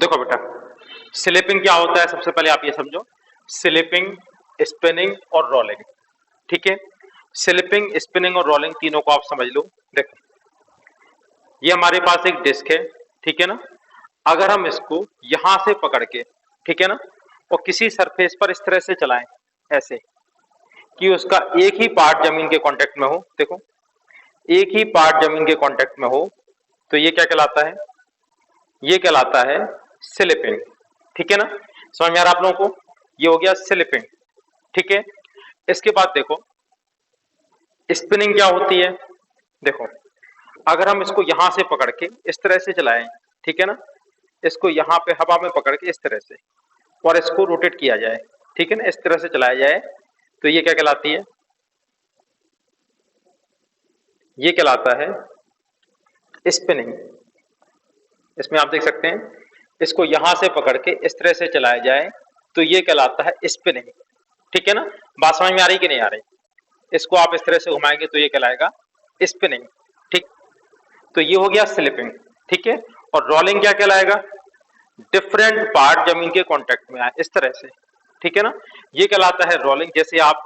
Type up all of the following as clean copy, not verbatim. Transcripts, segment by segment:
देखो बेटा, स्लिपिंग क्या होता है सबसे पहले आप ये समझो। स्लिपिंग, स्पिनिंग और रोलिंग, ठीक है। स्लिपिंग, स्पिनिंग और रोलिंग तीनों को आप समझ लो। देखो, ये हमारे पास एक डिस्क है, ठीक है ना। अगर हम इसको यहां से पकड़ के, ठीक है ना, और किसी सरफेस पर इस तरह से चलाएं, ऐसे कि उसका एक ही पार्ट जमीन के कांटेक्ट में हो, देखो एक ही पार्ट जमीन के कांटेक्ट में हो, तो ये क्या कहलाता है? ये कहलाता है स्लिपिंग, ठीक है ना। समझ में आ रहा आप लोगों को? ये हो गया स्लिपिंग, ठीक है। इसके बाद देखो, स्पिनिंग क्या होती है। देखो, अगर हम इसको यहां से पकड़ के इस तरह से चलाएं, ठीक है ना, इसको यहां पे हवा में पकड़ के इस तरह से और इसको रोटेट किया जाए, ठीक है ना, इस तरह से चलाया जाए, तो ये क्या कहलाती है? ये कहलाता है स्पिनिंग। इसमें आप देख सकते हैं, इसको यहां से पकड़ के इस तरह से चलाया जाए तो ये कहलाता है स्पिनिंग, ठीक है ना। बात समझ में आ रही कि नहीं आ रही? इसको आप इस तरह से घुमाएंगे तो ये कहलाएगा स्पिनिंग, ठीक। तो ये हो गया स्लिपिंग, ठीक है। और रोलिंग क्या कहलाएगा? डिफरेंट पार्ट जमीन के कांटेक्ट में आए इस तरह से, ठीक है ना, ये कहलाता है रोलिंग। जैसे आप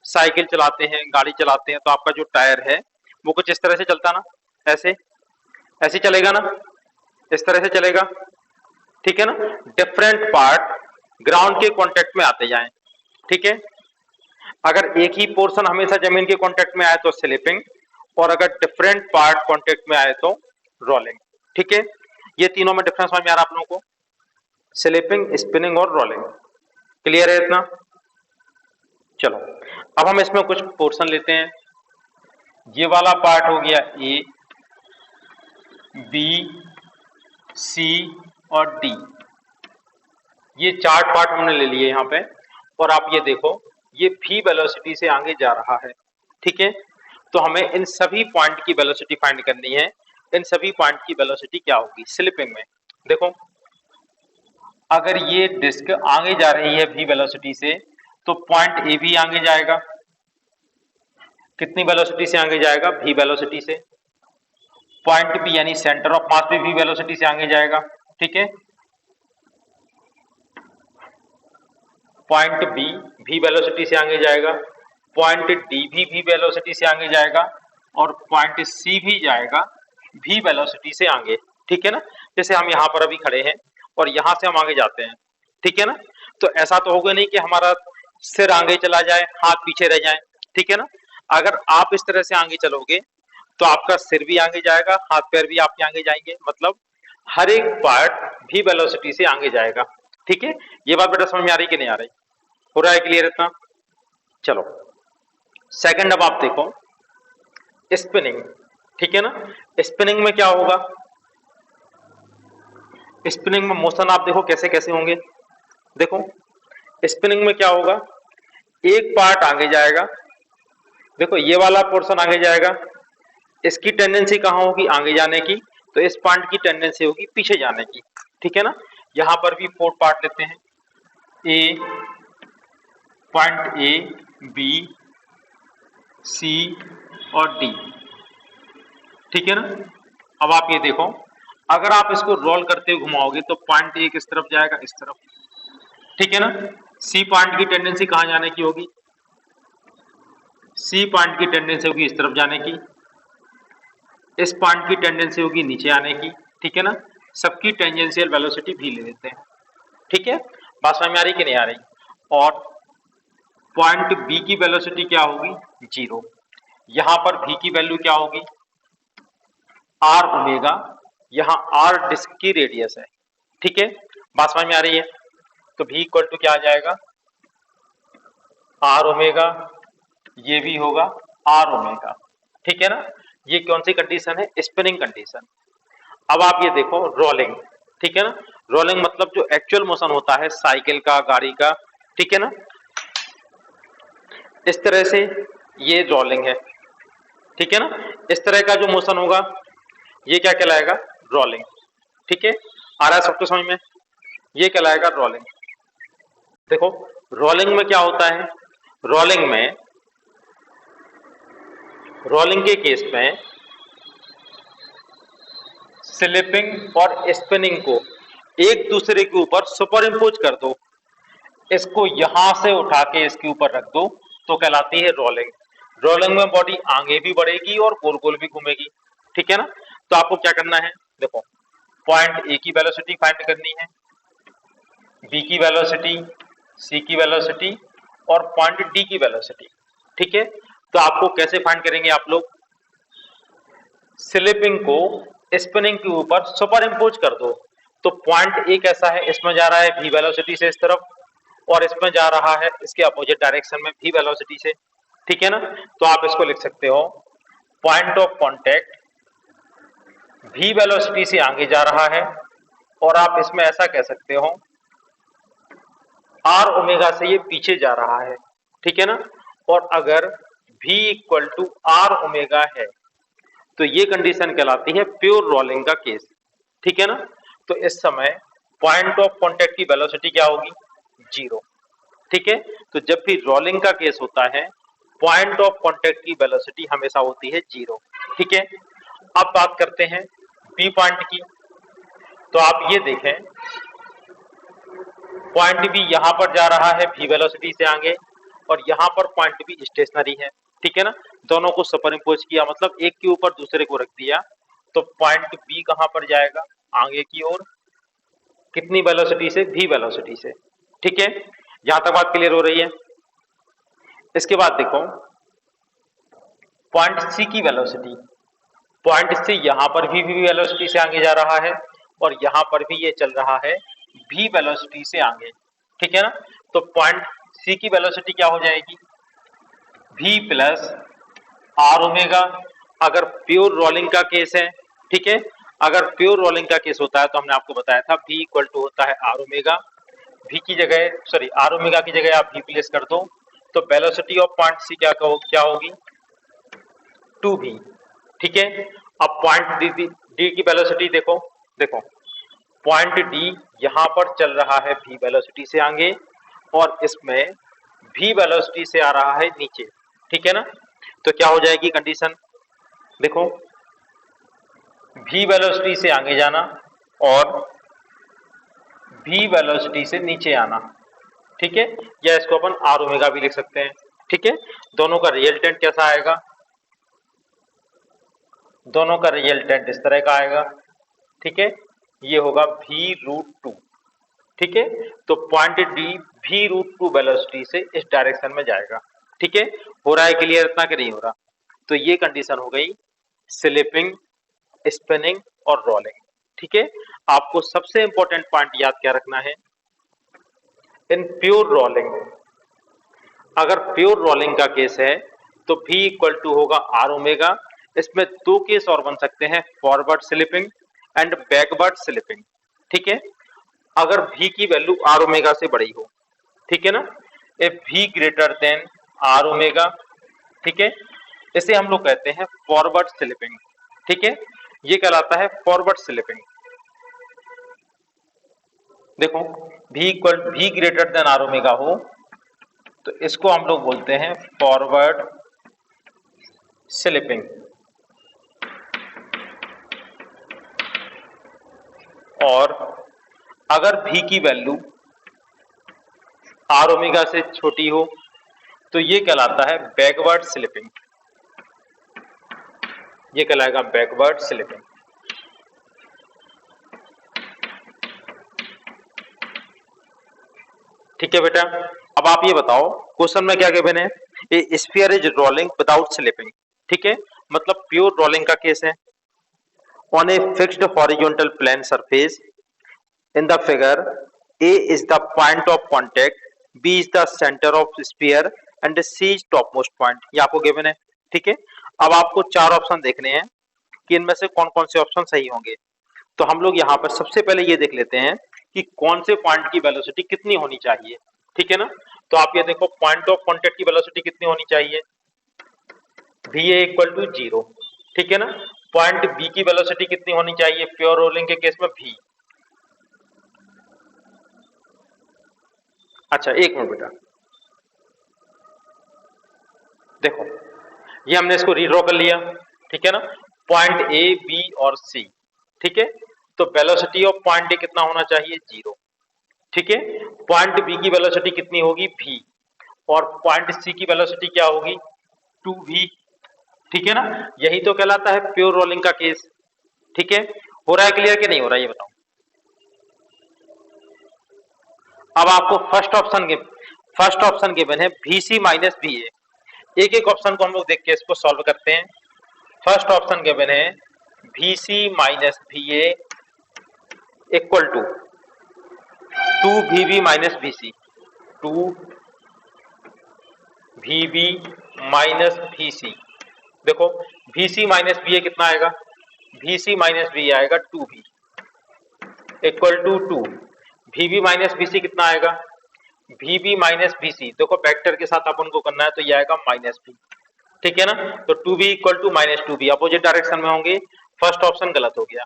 साइकिल चलाते हैं, गाड़ी चलाते हैं, तो आपका जो टायर है वो कुछ इस तरह से चलता ना, ऐसे ऐसे चलेगा ना, इस तरह से चलेगा, ठीक है ना। डिफरेंट पार्ट ग्राउंड के कांटेक्ट में आते जाएं, ठीक है। अगर एक ही पोर्शन हमेशा जमीन के कांटेक्ट में आए तो स्लिपिंग, और अगर डिफरेंट पार्ट कांटेक्ट में आए तो रोलिंग, ठीक है। ये तीनों में डिफरेंस समझ में आ रहा है आप लोगों को? स्लिपिंग, स्पिनिंग और रोलिंग, क्लियर है इतना? चलो, अब हम इसमें कुछ पोर्शन लेते हैं। ये वाला पार्ट हो गया ए, बी, सी और डी। ये चार पार्ट हमने ले लिए यहां पे, और आप ये देखो, ये v वेलोसिटी से आगे जा रहा है, ठीक है। तो हमें इन सभी पॉइंट की वेलोसिटी फाइंड करनी है। इन सभी पॉइंट की वेलोसिटी क्या होगी स्लिपिंग में? देखो, अगर ये डिस्क आगे जा रही है v वेलोसिटी से, तो पॉइंट ए भी आगे जाएगा। कितनी वेलोसिटी से आगे जाएगा? v वेलोसिटी से। पॉइंट बी यानी सेंटर ऑफ मास भी v वेलोसिटी से आगे जाएगा, ठीक है। पॉइंट बी v वेलोसिटी से आगे जाएगा, पॉइंट डी भी v वेलोसिटी से आगे जाएगा, और पॉइंट सी भी जाएगा v वेलोसिटी से आगे, ठीक है ना। जैसे हम यहाँ पर अभी खड़े हैं और यहाँ से हम आगे जाते हैं, ठीक है ना। तो ऐसा तो होगा नहीं कि हमारा सिर आगे चला जाए, हाथ पीछे रह जाए, ठीक है ना। अगर आप इस तरह से आगे चलोगे तो आपका सिर भी आगे जाएगा, हाथ पैर भी आपके आगे जाएंगे, मतलब हर एक पार्ट v वेलोसिटी से आगे जाएगा, ठीक है। ये बात बेटा समझ में आ रही कि नहीं आ रही? हो रहा है क्लियर इतना? चलो, सेकंड अब आप देखो स्पिनिंग, ठीक है ना। स्पिनिंग में क्या होगा? स्पिनिंग में मोशन आप देखो कैसे कैसे होंगे। देखो, स्पिनिंग में क्या होगा? एक पार्ट आगे जाएगा, देखो ये वाला पोर्शन आगे जाएगा, इसकी टेंडेंसी कहां होगी? आगे जाने की। तो इस पॉइंट की टेंडेंसी होगी पीछे जाने की, ठीक है ना। यहां पर भी फोर पार्ट लेते हैं, ए, पॉइंट ए, बी, सी और डी, ठीक है ना। अब आप ये देखो, अगर आप इसको रोल करते हुए घुमाओगे तो पॉइंट ए किस तरफ जाएगा? इस तरफ, ठीक है ना। सी पॉइंट की टेंडेंसी कहां जाने की होगी? सी पॉइंट की टेंडेंसी होगी इस तरफ जाने की, इस पॉइंट की टेंडेंसी होगी नीचे आने की, ठीक है ना। सबकी टेंजेंशियल वेलोसिटी भी ले लेते हैं, ठीक है। बात समझ में आ रही कि नहीं आ रही? और पॉइंट बी की वेलोसिटी क्या होगी? जीरो। यहां पर v की वैल्यू क्या होगी? R omega. यहां आर डिस्क की रेडियस है, ठीक है। बात समझ में आ रही है? तो v इक्वल टू क्या आ जाएगा? आर ओमेगा, ये भी होगा आर ओमेगा, ठीक है ना। ये कौन सी कंडीशन है? Spinning condition. अब आप ये देखो रोलिंग, ठीक है ना। रोलिंग मतलब जो एक्चुअल मोशन होता है साइकिल का, गाड़ी का, ठीक है ना, इस तरह से ये रोलिंग है, ठीक है ना। इस तरह का जो मोशन होगा ये क्या कहलाएगा? रोलिंग, ठीक है। आ रहा है सबको समझ में? ये कहलाएगा रोलिंग। देखो, रोलिंग में क्या होता है? रोलिंग के केस में स्लिपिंग और स्पिनिंग को एक दूसरे के ऊपर सुपर इम्पोज कर दो, इसको यहां से उठा के इसके ऊपर रख दो, तो कहलाती है रोलिंग। रोलिंग में बॉडी आगे भी बढ़ेगी और गोल गोल भी घूमेगी, ठीक है ना। तो आपको क्या करना है, देखो पॉइंट ए की वेलोसिटी फाइंड करनी है, बी की वेलोसिटी, सी की वेलोसिटी और पॉइंट डी की वेलोसिटी, ठीक है। तो आपको कैसे फाइंड करेंगे आप लोग, स्लिपिंग को स्पिनिंग के ऊपर सुपर इम्पोज कर दो। तो पॉइंट ए कैसा है, इसमें जा रहा है भी वेलोसिटी से इस तरफ, और इसमें जा रहा है इसके अपोजिट डायरेक्शन में भी वेलोसिटी से, ठीक है ना। तो आप इसको लिख सकते हो, पॉइंट ऑफ कांटेक्ट भी वेलोसिटी से आगे जा रहा है, और आप इसमें ऐसा कह सकते हो आर ओमेगा से ये पीछे जा रहा है, ठीक है ना। और अगर v equal to are omega है तो ये कंडीशन कहलाती है प्योर रोलिंग का केस, ठीक है ना। तो इस समय पॉइंट ऑफ कांटेक्ट की वेलोसिटी क्या होगी, जीरो, ठीक है। तो जब भी रोलिंग का केस होता है पॉइंट ऑफ कांटेक्ट की वेलोसिटी हमेशा होती है जीरो, ठीक है। अब बात करते हैं बी पॉइंट की। तो आप ये देखें, पॉइंट बी यहां पर जा रहा है भी वेलोसिटी से आगे, और यहां पर पॉइंट बी स्टेशनरी है, ठीक है ना। दोनों को सुपर इम्पोज किया, मतलब एक के ऊपर दूसरे को रख दिया, तो पॉइंट बी कहां पर जाएगा, आगे की ओर, कितनी वेलोसिटी से, भी वेलोसिटी से, ठीक है। यहां तक बात क्लियर हो रही है। इसके बाद देखो पॉइंट सी की वेलोसिटी, पॉइंट सी यहां पर भी वेलोसिटी से आगे जा रहा है, और यहां पर भी ये चल रहा है भी वेलोसिटी से आगे, ठीक है ना। तो पॉइंट सी की वेलोसिटी क्या हो जाएगी, v प्लस आर ओमेगा, अगर प्योर रोलिंग का केस है, ठीक है। अगर प्योर रोलिंग का केस होता है तो हमने आपको बताया था v इक्वल टू होता है आर ओमेगा, v की जगह सॉरी आर ओमेगा की जगह आप v प्लेस कर दो, तो वेलोसिटी ऑफ पॉइंट सी क्या होगी, 2v, ठीक है। अब पॉइंट डी की वेलोसिटी देखो, देखो पॉइंट डी यहां पर चल रहा है v वेलोसिटी से आगे, और इसमें v वेलोसिटी से आ रहा है नीचे, ठीक है ना। तो क्या हो जाएगी कंडीशन, देखो v वेलोसिटी से आगे जाना और v वेलोसिटी से नीचे आना, ठीक है। या इसको अपन आर ओमेगा भी लिख सकते हैं, ठीक है। दोनों का रिजल्टेंट कैसा आएगा, दोनों का रिजल्टेंट इस तरह का आएगा, ठीक है। ये होगा v रूट टू, ठीक है। तो point D v root two velocity से इस डायरेक्शन में जाएगा, ठीक है। हो रहा है क्लियर इतना कि नहीं हो रहा। तो ये कंडीशन हो गई स्लिपिंग, स्पिनिंग और रोलिंग, ठीक है। आपको सबसे इंपॉर्टेंट पॉइंट याद क्या रखना है, इन प्योर रोलिंग, अगर प्योर रोलिंग का केस है तो v इक्वल टू होगा आर ओमेगा। इसमें दो केस और बन सकते हैं, forward slipping and backward slipping, ठीक है। अगर v की वैल्यू आर ओमेगा से बड़ी हो, ठीक है ना, if v greater than R omega, ठीक है, इसे हम लोग कहते हैं फॉरवर्ड स्लिपिंग, ठीक है। ये कहलाता है फॉरवर्ड स्लिपिंग। देखो v greater than R omega हो तो इसको हम लोग बोलते हैं फॉरवर्ड स्लिपिंग, और अगर v की वैल्यू आर ओमेगा से छोटी हो तो ये कहलाता है बैकवर्ड स्लिपिंग, ये कहलाएगा बैकवर्ड स्लिपिंग। ठीक है बेटा, अब आप ये बताओ क्वेश्चन में क्या गिवन है, a sphere is rolling without slipping, ठीक है, मतलब प्योर रोलिंग का केस है। On a fixed horizontal plane surface, in the figure A is the point of contact, B is the centre of sphere and C is top most point, ये आपको given है, ठीक है। अब आपको चार ऑप्शन देखने हैं कि इनमें से कौन कौन से ऑप्शन सही होंगे। तो हम लोग यहाँ पर सबसे पहले ये देख लेते हैं कि कौन से पॉइंट की वेलोसिटी कितनी होनी चाहिए, ठीक है ना। तो आप ये देखो पॉइंट ऑफ कांटेक्ट की वेलोसिटी कितनी होनी चाहिए, V A equal to zero, ठीक है ना। पॉइंट बी की वेलोसिटी कितनी होनी चाहिए प्योर रोलिंग के केस में, भी। अच्छा एक मिनट बेटा, देखो ये हमने इसको रीड्रॉ कर लिया, ठीक है ना, पॉइंट ए बी और सी, ठीक है। तो वेलोसिटी ऑफ पॉइंट ए कितना होना चाहिए, 0। ठीक है, पॉइंट बी की वेलोसिटी कितनी होगी, v, और पॉइंट सी की वेलोसिटी क्या होगी, 2v। ठीक है ना, यही तो कहलाता है प्योर रोलिंग का केस। ठीक है, हो रहा है क्लियर कि नहीं हो रहा है, ये बताओ। अब आपको फर्स्ट ऑप्शन गिवन है VC माइनस VA। एक एक ऑप्शन को हम लोग देख के इसको सॉल्व करते हैं। फर्स्ट ऑप्शन गिवन है VC minus VA equal to 2VB minus VC, 2VB minus VC। देखो VC माइनस VA कितना आएगा, VC माइनस VA आएगा 2V equal to 2। VB minus VC कितना आएगा, VB माइनस VC, देखो वेक्टर के साथ अपन को करना है तो ये आएगा माइनस V। ठीक है ना, तो 2V equal to minus 2V opposite direction में होंगे। फर्स्ट ऑप्शन गलत हो गया।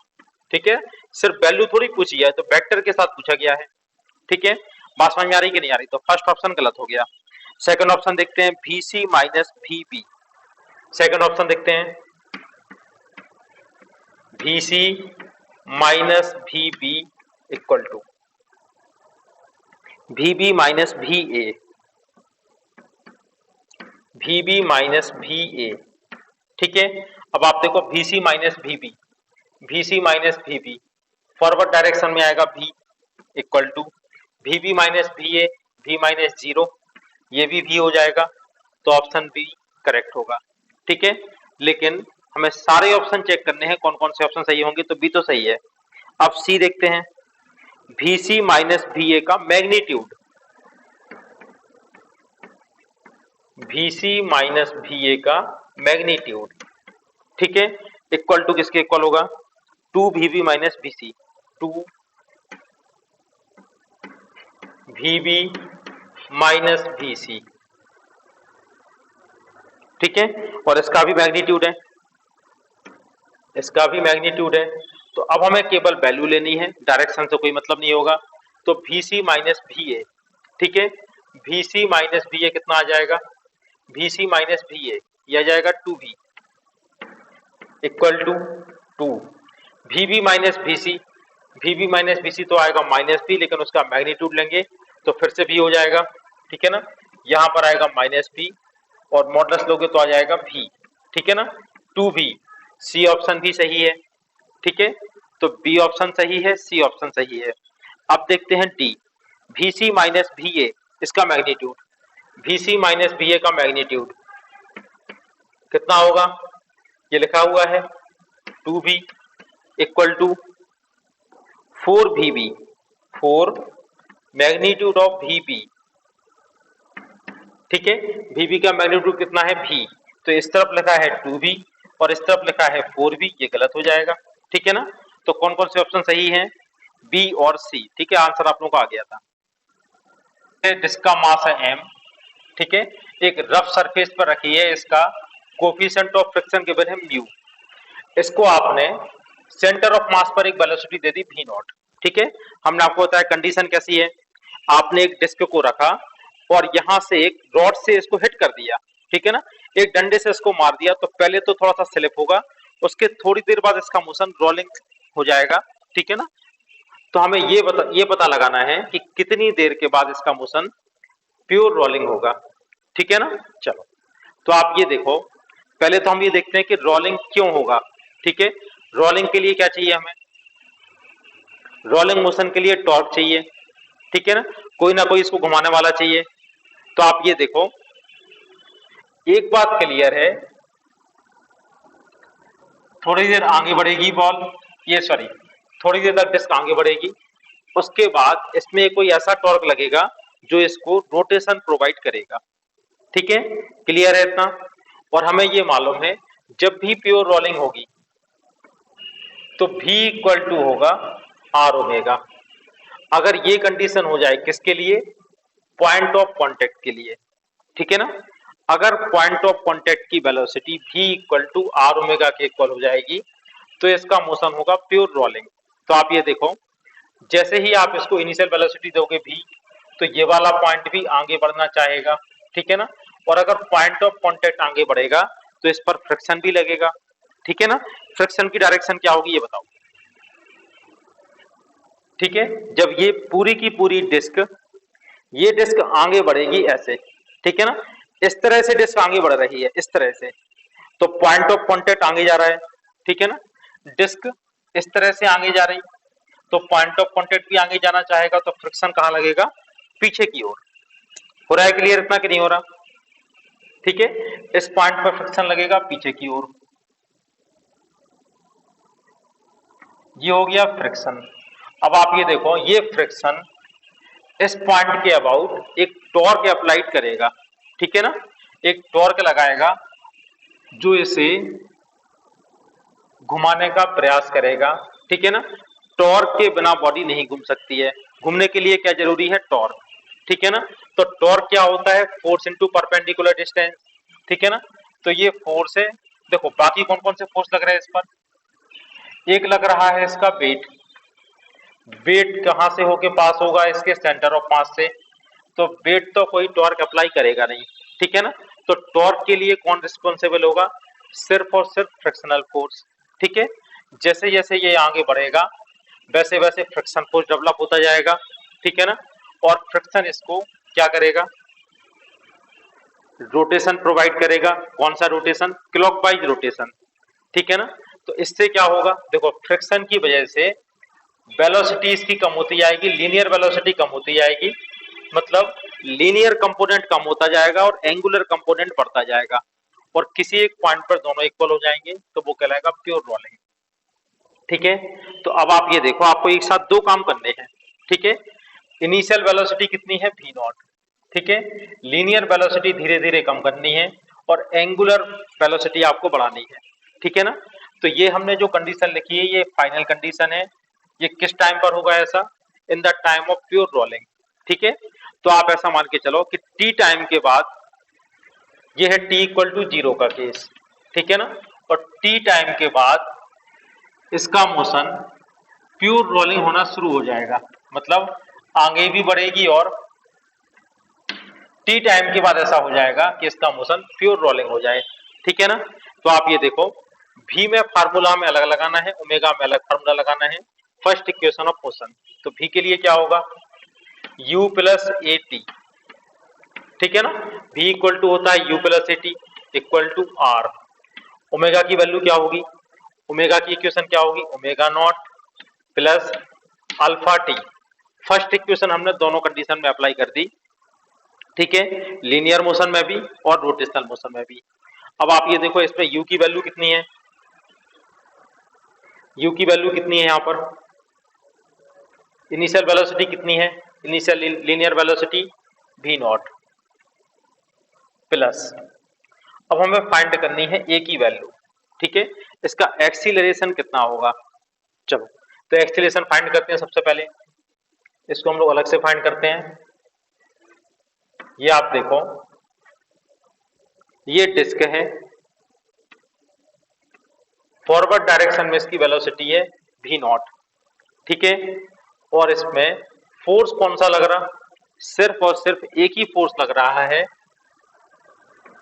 ठीक है, सिर्फ वैल्यू थोड़ी पूछी है, तो वेक्टर के साथ पूछा गया है। ठीक है, बात समझ में आ रही कि नहीं आ रही, तो फर्स्ट ऑप्शन गलत हो गया। सेकंड ऑप्शन देखते हैं VC minus VB। Second option देखते हैं VC minus VB equal to VB minus VA, VB minus VA। ठीक है, अब आप देखो VC minus VB, VC minus VB forward direction में आएगा V equal to VB minus VA, V minus 0, ये भी V हो जाएगा, तो ऑप्शन बी करेक्ट होगा। ठीक है, लेकिन हमें सारे ऑप्शन चेक करने हैं कौन कौन से ऑप्शन सही होंगे, तो बी तो सही है। अब सी देखते हैं, VC माइनस VA का मैग्नीट्यूड, VC माइनस VA का मैग्नीट्यूड, ठीक है, इक्वल टू किसके इक्वल होगा, 2VB minus VC, 2VB minus VC। ठीक है, और इसका भी मैग्नीट्यूड है, इसका भी मैग्नीट्यूड है। तो अब हमें केवल वैल्यू लेनी है, डायरेक्शन से कोई मतलब नहीं होगा। तो VC माइनस VA, ठीक है, VC माइनस VA कितना आ जाएगा, VC माइनस VA यह आ जाएगा 2V equal to 2। VB minus VC, VB minus VC तो आएगा माइनस V, लेकिन उसका मैग्नीट्यूड लेंगे तो फिर से V हो जाएगा। ठीक है ना, यहाँ पर आएगा माइनस V और मॉडुलस लोगे तो आ जाएगा V। ठीक है ना, 2V। सी ऑप्शन भी सही है। ठीक है, तो बी ऑप्शन सही है, सी ऑप्शन सही है। अब देखते हैं डी, VC माइनस VA, इसका मैग्नीट्यूड, VC माइनस VA का मैग्नीट्यूड कितना होगा, ये लिखा हुआ है 2V equal to 4VB, 4 magnitude of VB। ठीक है, VB का मैग्नीट्यूड कितना है V, तो इस तरफ लिखा है 2V और इस तरफ लिखा है 4V, ये गलत हो जाएगा। ठीक है ना, तो कौन कौन से ऑप्शन सही हैं, बी और सी। ठीक है, आंसर आप लोगों को आ गया था। जिसका मास है m, ठीक है, एक रफ सरफेस पर रखी है, इसका कोफिशिएंट ऑफ फ्रिक्शन गिवन है म्यू। इसको आपने सेंटर ऑफ मास पर एक velocity they the v not. ठीक है, हमने आपको बताया कंडीशन कैसी है, आपने एक डिस्क को रखा और यहां से एक रॉड से इसको हिट कर दिया। ठीक है ना, एक डंडे से इसको मार दिया, तो पहले तो थोड़ा सा स्लिप होगा, उसके थोड़ी देर बाद इसका मोशन रोलिंग हो जाएगा। ठीक है ना, तो हमें ये पता लगाना है कि कितनी देर के बाद इसका मोशन प्योर रोलिंग होगा। ठीक है ना, चलो तो आप ये देखो, पहले तो हम ये देखते हैं कि रोलिंग क्यों होगा। ठीक है, रोलिंग के लिए क्या चाहिए हमें, रोलिंग मोशन के लिए टॉर्क चाहिए। ठीक है ना कोई इसको घुमाने वाला चाहिए। तो आप ये देखो, एक बात क्लियर है, थोड़ी देर आगे बढ़ेगी बॉल, थोड़ी देर तक डिस्क आगे बढ़ेगी, उसके बाद इसमें कोई ऐसा टॉर्क लगेगा जो इसको रोटेशन प्रोवाइड करेगा। ठीक है, क्लियर है इतना। और हमें ये मालूम है जब भी प्योर रोलिंग होगी तो V इक्वल टू होगा R ओमेगा। अगर ये कंडीशन हो जाए किसके लिए, पॉइंट ऑफ कांटेक्ट के लिए। ठीक है ना, अगर पॉइंट ऑफ कांटेक्ट की velocity V equal to R omega के इक्वल हो जाएगी तो इसका मोशन होगा प्योर रोलिंग। तो आप ये देखो, जैसे ही आप इसको इनिशियल वेलोसिटी दोगे V, तो ये वाला पॉइंट भी आगे बढ़ना चाहेगा। ठीक है ना, और अगर पॉइंट ऑफ कांटेक्ट आगे बढ़ेगा तो इस पर फ्रिक्शन भी लगेगा। ठीक है ना, फ्रिक्शन की डायरेक्शन क्या होगी ये बताओ, ठीक है। जब ये पूरी की पूरी डिस्क, ये डिस्क आगे बढ़ेगी ऐसे, ठीक है ना, इस तरह से डिस्क आगे बढ़ रही है, इस तरह से, तो पॉइंट ऑफ कांटेक्ट आगे जा रहा है, ठीक है ना। डिस्क इस तरह से आगे जा रही, तो पॉइंट ऑफ कांटेक्ट भी आगे जाना चाहेगा, तो फ्रिक्शन कहां लगेगा, पीछे की ओर। हो रहा है क्लियर इतना कि नहीं हो रहा, ठीक है। इस पॉइंट पर फ्रिक्शन लगेगा पीछे की ओर, ये हो गया फ्रिक्शन। अब आप ये देखो, ये फ्रिक्शन इस पॉइंट के अबाउट एक टॉर्क अप्लाइड करेगा, ठीक है ना, एक टॉर्क लगाएगा जो इसे घुमाने का प्रयास करेगा, ठीक है ना। टॉर्क के बिना बॉडी नहीं घूम सकती है, घूमने के लिए क्या जरूरी है, टॉर्क, ठीक है ना। तो टॉर्क क्या होता है, फोर्स इनटू परपेंडिकुलर डिस्टेंस, ठीक है ना। तो ये फोर्स है। देखो बाकी कौन कौन से फोर्स लग रहे हैं इस पर, एक लग रहा है इसका वेट, वेट कहां से होके पास होगा, इसके सेंटर ऑफ मास से, तो वेट तो कोई टॉर्क अप्लाई करेगा नहीं, ठीक है ना। तो टॉर्क के लिए कौन रिस्पॉन्सिबल होगा, सिर्फ और सिर्फ फ्रिक्शनल फोर्स, ठीक है। जैसे जैसे ये आगे बढ़ेगा वैसे वैसे फ्रिक्शन फोर्स डेवलप होता जाएगा, ठीक है ना। और फ्रिक्शन इसको क्या करेगा, रोटेशन प्रोवाइड करेगा। कौन सा रोटेशन, क्लॉकवाइज रोटेशन, ठीक है ना। तो इससे क्या होगा, देखो फ्रिक्शन की वजह से वेलोसिटी इसकी कम होती जाएगी, लीनियर वेलोसिटी कम होती जाएगी, मतलब लीनियर कंपोनेंट कम होता जाएगा और एंगुलर कंपोनेंट बढ़ता जाएगा, और किसी एक पॉइंट पर दोनों इक्वल हो जाएंगे, तो वो कहलाएगा प्योर रोलिंग, ठीक है। तो अब आप ये देखो, आपको एक साथ दो काम करने हैं, ठीक है। इनिशियल वेलोसिटी कितनी है, v नॉट, ठीक है। लीनियर वेलोसिटी धीरे धीरे कम करनी है और एंगुलर वेलोसिटी आपको बढ़ानी है, ठीक है ना। तो ये हमने जो कंडीशन लिखी है ये फाइनल कंडीशन है। ये किस टाइम पर होगा ऐसा, in the time of pure rolling, ठीक है। तो आप ऐसा मान के चलो कि टी टाइम के बाद, ये है टी इक्वल टू जीरो का केस, ठीक है ना, और टी टाइम के बाद इसका मोशन प्योर रोलिंग होना शुरू हो जाएगा, मतलब आगे भी बढ़ेगी, और टी टाइम के बाद ऐसा हो जाएगा कि इसका मोशन प्योर रोलिंग हो जाए, ठीक है ना। तो आप ये देखो, v में फार्मूला में अलग लगाना है, ओमेगा में अलग फार्मूला लगाना है, फर्स्ट इक्वेशन ऑफ मोशन। तो v के लिए क्या होगा, u प्लस ए टी, ठीक है ना। v इक्वल टू होता है u plus A T equal to are. Omega की वैल्यू क्या होगी, ओमेगा की इक्वेशन क्या होगी, omega naught plus alpha T. First equation हमने दोनों कंडीशन में अप्लाई कर दी, ठीक है, लीनियर मोशन में भी और रोटेशनल मोशन में भी। अब आप ये देखो, इसमें u की वैल्यू कितनी है, u की वैल्यू कितनी है, यहाँ पर इनिशियल वेलोसिटी कितनी है, initial linear velocity v naught plus, अब हमें फाइंड करनी है a की वैल्यू, ठीक है। इसका एक्सीलरेशन कितना होगा, चलो तो एक्सीलरेशन फाइंड करते हैं। सबसे पहले इसको हम लोग अलग से फाइंड करते हैं। ये आप देखो, ये डिस्क है, फॉरवर्ड डायरेक्शन में इसकी वेलोसिटी है v नॉट, ठीक है। और इसमें फोर्स कौन सा लग रहा, सिर्फ और सिर्फ एक ही फोर्स लग रहा है,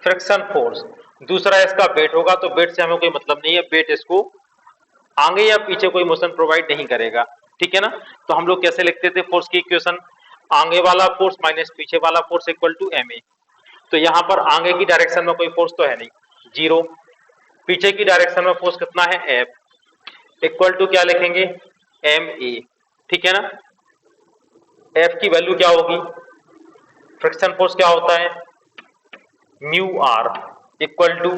फ्रिक्शन फोर्स। दूसरा इसका वेट होगा, तो वेट से हमें कोई मतलब नहीं है, वेट इसको आगे या पीछे कोई मोशन प्रोवाइड नहीं करेगा, ठीक है ना। तो हम लोग कैसे लिखते थे फोर्स की इक्वेशन, आगे वाला फोर्स माइनस पीछे वाला force equal to M A. तो यहाँ पर आगे की डायरेक्शन में कोई फोर्स तो है नहीं, जीरो, पीछे की डायरेक्शन में फोर्स कितना है, एफ इक्वल टू क्या लिखेंगे, एम ए, ठीक है ना। एफ की वैल्यू क्या होगी, फ्रिक्शन फोर्स क्या होता है, mu R equal to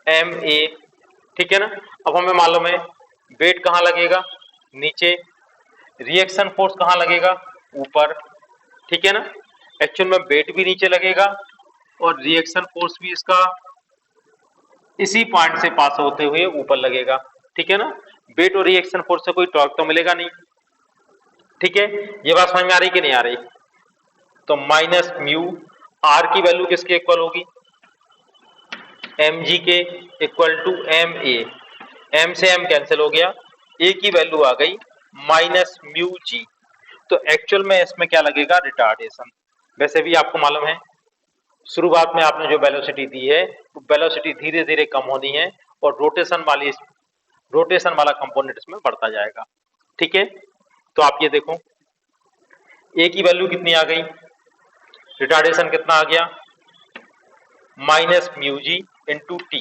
M A, ठीक है ना। अब हमें मालूम है वेट कहाँ लगेगा, नीचे, रिएक्शन फोर्स कहाँ लगेगा, ऊपर, ठीक है ना। एक्चुअल में वेट भी नीचे लगेगा और रिएक्शन फोर्स भी इसका इसी पॉइंट से पास होते हुए ऊपर लगेगा, ठीक है ना। वेट और रिएक्शन फोर्स से कोई टॉर्क तो मिलेगा नहीं, ठीक है। ये बात समझ में आ रही कि नहीं आ रही, तो माइनस म्यू आर की वैल्यू किसके इक्वल होगी, एम जी के equal to M A, M से एम कैंसिल हो गया, ए की वैल्यू आ गई माइनस म्यू जी। तो एक्चुअल में इसमें क्या लगेगा, रिटार्डेशन। वैसे भी आपको मालूम है शुरुआत में आपने जो वेलोसिटी दी है वो वेलोसिटी धीरे धीरे कम होनी है और रोटेशन वाला कंपोनेंट इसमें बढ़ता जाएगा, ठीक है। तो आप ये देखो ए की वैल्यू कितनी आ गई, रिटार्डेशन कितना आ गया, minus mu G into T.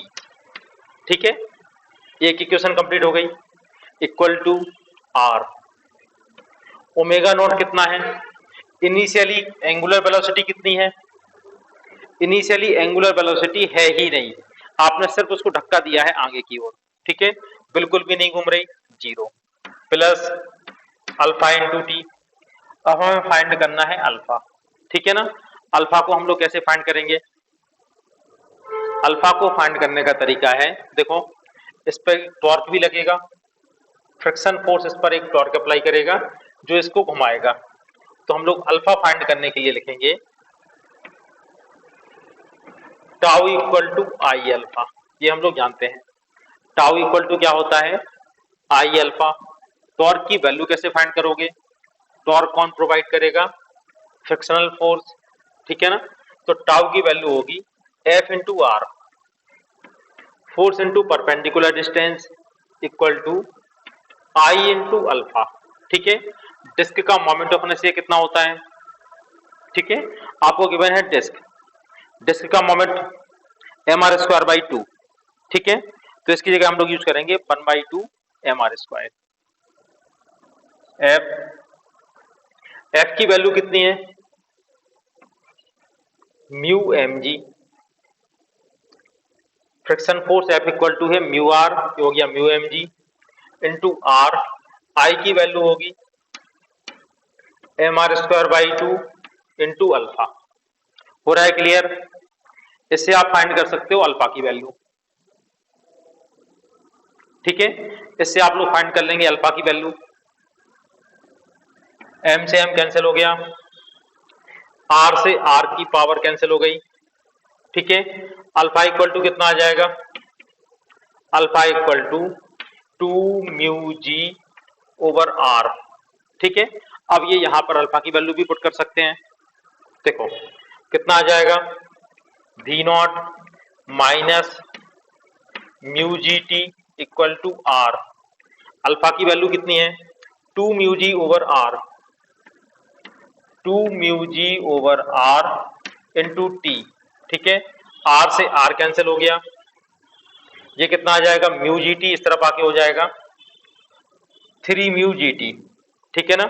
ठीक है, एक इक्वेशन कंप्लीट हो गई, equal to are. Omega naught कितना है, इनिशियली एंगुलर वेलोसिटी कितनी है, इनिशियली एंगुलर वेलोसिटी है ही नहीं, आपने सिर्फ उसको धक्का दिया है आगे की ओर। ठीक है, बिल्कुल भी नहीं घूम रही, zero, plus alpha into T. अब हमें फाइंड करना है अल्फा। ठीक है ना, अल्फा को हम लोग कैसे फाइंड करेंगे, अल्फा को फाइंड करने का तरीका है, देखो इस पर टॉर्क भी लगेगा, फ्रिक्शन फोर्स इस पर एक टॉर्क अप्लाई करेगा जो इसको घुमाएगा। तो हम लोग अल्फा फाइंड करने के लिए लिखेंगे tau equal to I alpha. ये हम लोग जानते हैं, टाउ इक्वल टू क्या होता है, आई अल्फा। टॉर्क की वैल्यू कैसे फाइंड करोगे, टॉर्क कौन प्रोवाइड करेगा, फ्रिक्शनल फोर्स। ठीक है ना, तो टाउ की वैल्यू होगी F into R, force into perpendicular distance equal to I into alpha. ठीक है, डिस्क का मोमेंट ऑफ इनर्शिया कितना होता है, ठीक है, आपको गिवन है डिस्क, डिस्क का moment M R square by two. ठीक है, तो इसकी जगह हम लोग यूज करेंगे 1/2 M R square. F, F की वैल्यू कितनी है, mu M G, friction force F equal to है म्यू आर, हो गया mu M G into R. I की वैल्यू होगी M R square by two into alpha. हो रहा है क्लियर, इससे आप फाइंड कर सकते हो अल्फा की वैल्यू। ठीक है, इससे आप लोग फाइंड कर लेंगे अल्फा की वैल्यू। एम से एम कैंसिल हो गया, आर से आर की पावर कैंसिल हो गई। ठीक है, अल्फा इक्वल टू कितना आ जाएगा, alpha equal to 2 mu G over R. ठीक है, अब ये यहां पर अल्फा की वैल्यू भी पुट कर सकते हैं, देखो कितना आ जाएगा, V naught minus mu G T equal to R. Alpha की वैल्यू कितनी है, 2 mu G over R, 2 mu G over R into T. ठीक है, आर से आर कैंसिल हो गया, ये कितना आ जाएगा, म्यू जी टी इस तरफ आके हो जाएगा 3 म्यू जी टी। ठीक है ना,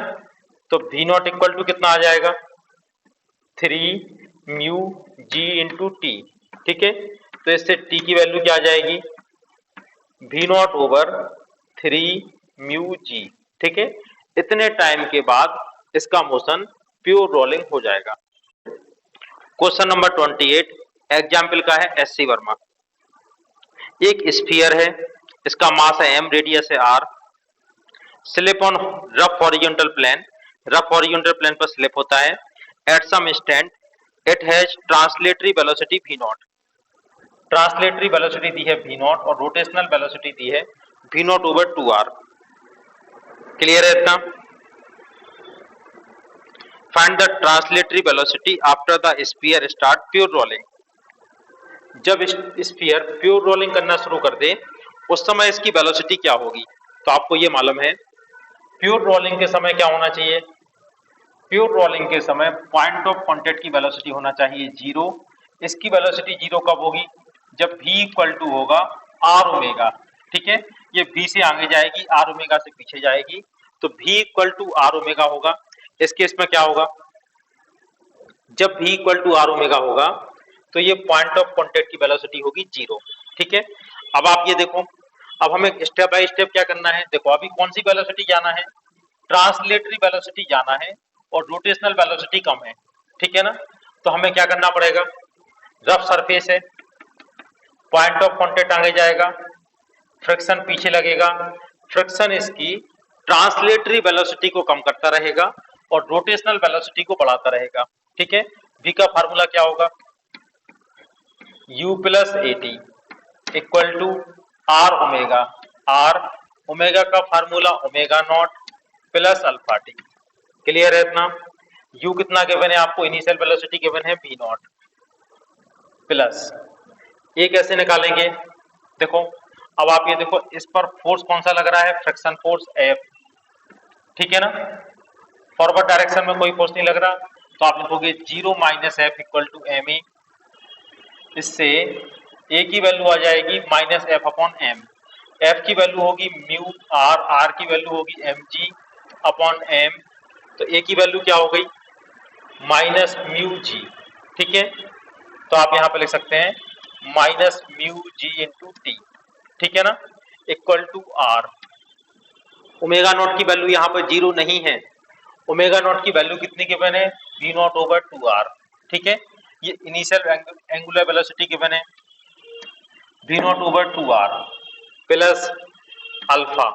तो वी नॉट इक्वल टू कितना आ जाएगा, 3 म्यू जी इंटू टी। ठीक है, तो इससे टी की वैल्यू क्या आ जाएगी, we naught over 3 mu G. ठीक है, इतने टाइम के बाद इसका मोशन प्योर रोलिंग हो जाएगा। क्वेश्चन नंबर 28 एग्जाम्पल का है एस सी वर्मा। एक स्फीयर है, इसका मास है m, रेडियस है r, slip on rough horizontal plane, rough horizontal plane पर स्लिप होता है, at some instant it has translatory velocity v naught, translatory velocity दी है v नॉट और रोटेशनल वेलोसिटी दी है v naught over 2r। Clear है इतना, find the translatory velocity after the sphere start pure rolling. जब स्फीयर प्योर रोलिंग करना शुरू कर दे उस समय इसकी वेलोसिटी क्या होगी, तो आपको ये मालूम है प्योर रोलिंग के समय क्या होना चाहिए, प्योर रोलिंग के समय पॉइंट ऑफ कांटेक्ट की वेलोसिटी होना चाहिए जीरो। इसकी वेलोसिटी जीरो कब होगी, जब v इक्वल टू होगा आर ओमेगा। ठीक है, ये v से आगे जाएगी, आर ओमेगा से पीछे जाएगी, तो v equal to are omega होगा। इस केस में क्या होगा, जब v equal to are omega होगा तो ये पॉइंट ऑफ कांटेक्ट की वेलोसिटी होगी जीरो। ठीक है, अब आप ये देखो, अब हमें स्टेप बाय स्टेप क्या करना है, देखो अभी कौन सी वेलोसिटी जाना है, ट्रांसलेटरी वेलोसिटी जाना है और रोटेशनल वेलोसिटी कम है। ठीक है ना, तो हमें क्या करना पड़ेगा, रफ सरफेस है, पॉइंट ऑफ कांटेक्ट आगे जाएगा, फ्रिक्शन पीछे लगेगा, फ्रिक्शन इसकी ट्रांसलेटरी वेलोसिटी को कम करता रहेगा और रोटेशनल वेलोसिटी को बढ़ाता रहेगा। ठीक है, v का फार्मूला क्या होगा, u plus A T equal to are omega, r omega का formula omega naught plus alpha t. Clear है इतना, u कितना गिवन है आपको, इनिशियल वेलोसिटी गिवन है v नॉट प्लस, ये कैसे निकालेंगे, देखो अब आप ये देखो इस पर फोर्स कौन सा लग रहा है, फ्रिक्शन फोर्स F। ठीक है ना। फॉरवर्ड डायरेक्शन में कोई फोर्स नहीं लग रहा, तो आप लिखोगे 0 minus F equal to M A. इससे ए की वैल्यू आ जाएगी minus F upon M. F की वैल्यू होगी म्यू आर, आर की वैल्यू होगी एम जी अपॉन एम। तो ए की वैल्यू क्या हो गई माइनस म्यू जी। ठीक है, तो आप यहां पर लिख सकते हैं minus mu G into T. ठीक है ना, equal to are. Omega naught की वैल्यू यहाँ पर 0 नहीं है, ओमेगा नॉट की वैल्यू कितनी गिवन है वी नॉट ओवर 2r। ठीक है, ये इनिशियल एंगुलर वेलोसिटी गिवन है V naught over 2r plus alpha.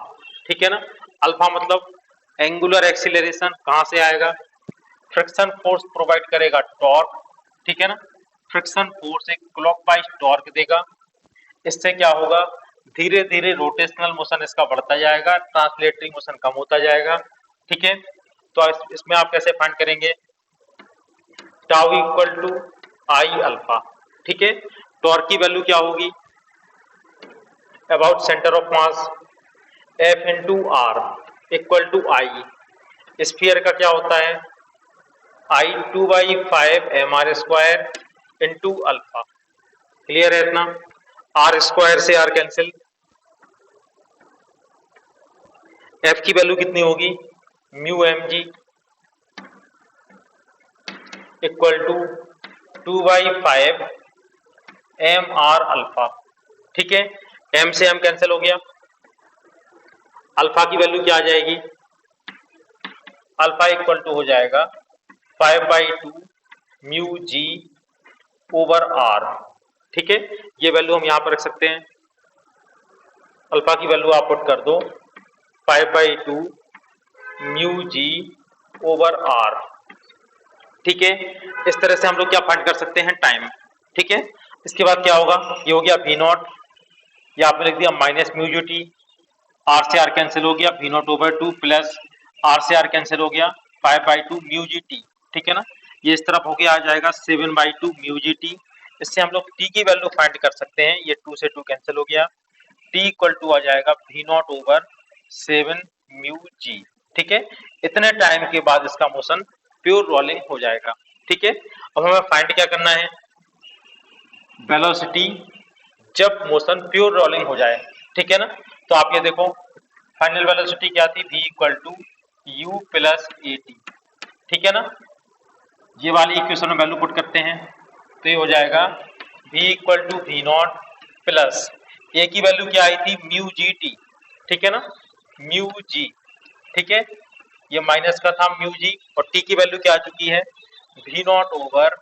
ठीक है ना, अल्फा मतलब एंगुलर एक्सीलरेशन कहां से आएगा, फ्रिक्शन फोर्स प्रोवाइड करेगा टॉर्क। ठीक है ना, फ्रिक्शन फोर्स एक क्लॉकवाइज टॉर्क देगा। इससे क्या होगा, धीरे धीरे रोटेशनल मोशन इसका बढ़ता जाएगा, ट्रांसलेटरी मोशन कम होता जाएगा। ठीक है, तो इसमें आप कैसे फाइंड करेंगे, tau equal to I alpha. ठीक है, टॉर्क की वैल्यू क्या होगी about centre of mass F into are equal to I. Sphere का क्या होता है I 2/5 M R square into alpha. Clear है इतना, आर स्क्वायर से आर कैंसिल। एफ की वैल्यू कितनी होगी mu M G equal to 2/5 M R alpha. ठीक है, एम से एम कैंसिल हो गया, अल्फा की वैल्यू क्या आ जाएगी, अल्फा इक्वल टू हो जाएगा 5/2 म्यू जी ओवर आर। ठीक है, ये वैल्यू हम यहां पर रख सकते हैं, अल्फा की वैल्यू आप पुट कर दो 5/2 म्यू जी ओवर आर। ठीक है, इस तरह से हम लोग क्या फाइंड कर सकते हैं टाइम। ठीक है, इसके बाद क्या होगा, ये हो गया वी नॉट, या आपने लिख दिया minus mu G T, R से आर कैंसिल हो गया V naught over 2 plus R से आर कैंसिल हो गया 5/2 म्यू जी टी। ठीक है ना, ये इस तरफ हो गया आ जाएगा 7/2 म्यू जी टी। इससे हम लोग टी की वैल्यू फाइंड कर सकते हैं, ये 2 से 2 कैंसिल हो गया, टी इक्वल टू आ जाएगा V naught over 7 mu G. ठीक है, इतने टाइम के बाद इसका मोशन प्योर रोलिंग हो जाएगा। ठीक है, अब हमें फाइंड क्या करना है, वेलोसिटी जब मोशन प्योर रोलिंग हो जाए। ठीक है ना, तो आप ये देखो फाइनल वेलोसिटी क्या थी v equal to U plus A T. ठीक है ना, ये वाली इक्वेशन में वैल्यू पुट करते हैं, तो ये हो जाएगा v equal to we naught plus a की वैल्यू क्या आई थी म्यू जी टी। ठीक है ना, म्यू जी। ठीक है, ये माइनस का था म्यू जी, और टी की वैल्यू क्या आ चुकी है V naught over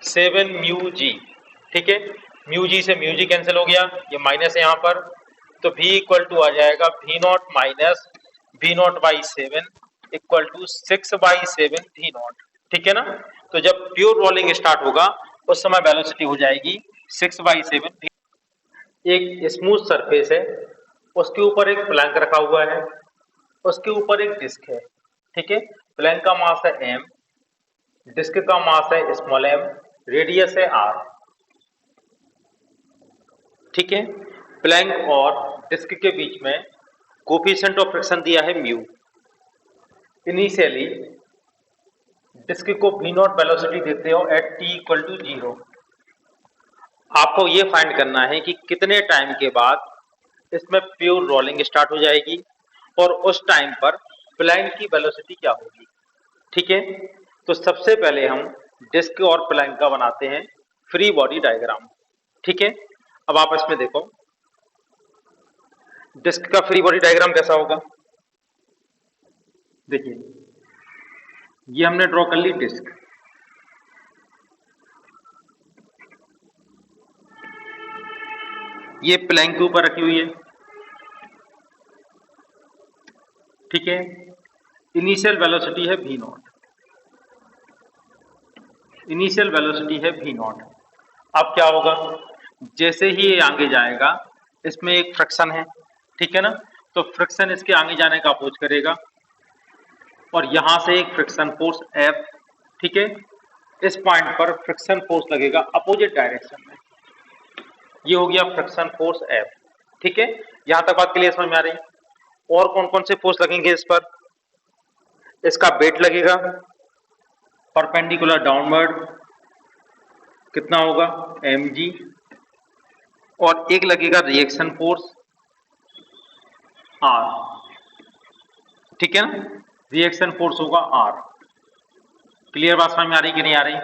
7 mu G. ठीक है, म्यू जी से म्यू जी कैंसिल हो गया, ये माइनस है यहाँ पर, तो v इक्वल टू आ जाएगा V naught minus V naught by 7 equal to 6/7 V naught. ठीक है ना, तो जब प्योर रोलिंग स्टार्ट होगा उस समय वेलोसिटी हो जाएगी 6/7। एक स्मूथ सरफेस है, उसके ऊपर एक प्लैंक रखा हुआ है, उसके ऊपर एक डिस्क है। ठीक है, प्लैंक का मास है m, डिस्क का मास है स्मॉल m, रेडियस है r। ठीक है, प्लैंक और डिस्क के बीच में कोफिशिएंट ऑफ फ्रिक्शन दिया है म्यू। इनिशियली डिस्क को वी नॉट वेलोसिटी देते हो एट टी इक्वल टू 0। आपको ये फाइंड करना है कि कितने टाइम के बाद इसमें प्योर रोलिंग स्टार्ट हो जाएगी और उस टाइम पर प्लैंक की वेलोसिटी क्या होगी। ठीक है, तो सबसे पहले हम डिस्क और प्लैंक का बनाते हैं फ्री बॉडी डायग्राम। ठीक है, अब आप इसमें देखो डिस्क का फ्री बॉडी डायग्राम कैसा होगा। देखिए ये हमने ड्रॉ कर ली डिस्क, ये प्लैंक के ऊपर रखी हुई है। ठीक है, इनिशियल वेलोसिटी है वी नॉट, इनिशियल वेलोसिटी है वी नॉट। अब क्या होगा, जैसे ही ये आगे जाएगा इसमें एक फ्रिक्शन है। ठीक है ना, तो फ्रिक्शन इसके आगे जाने का अपोज करेगा, और यहां से एक फ्रिक्शन फोर्स F। ठीक है, इस पॉइंट पर फ्रिक्शन फोर्स लगेगा अपोजिट डायरेक्शन में, ये हो गया फ्रिक्शन फोर्स F। ठीक है, यहां तक बात क्लियर समझ में आ रही। और कौन कौन से फोर्स लगेंगे इस पर? इसका वेट लगेगा परपेंडिकुलर डाउनवर्ड, कितना होगा mg, और एक लगेगा रिएक्शन फोर्स r, ठीक है ना, रिएक्शन फोर्स होगा r। क्लियर बात समझ में आ रही कि नहीं आ रही?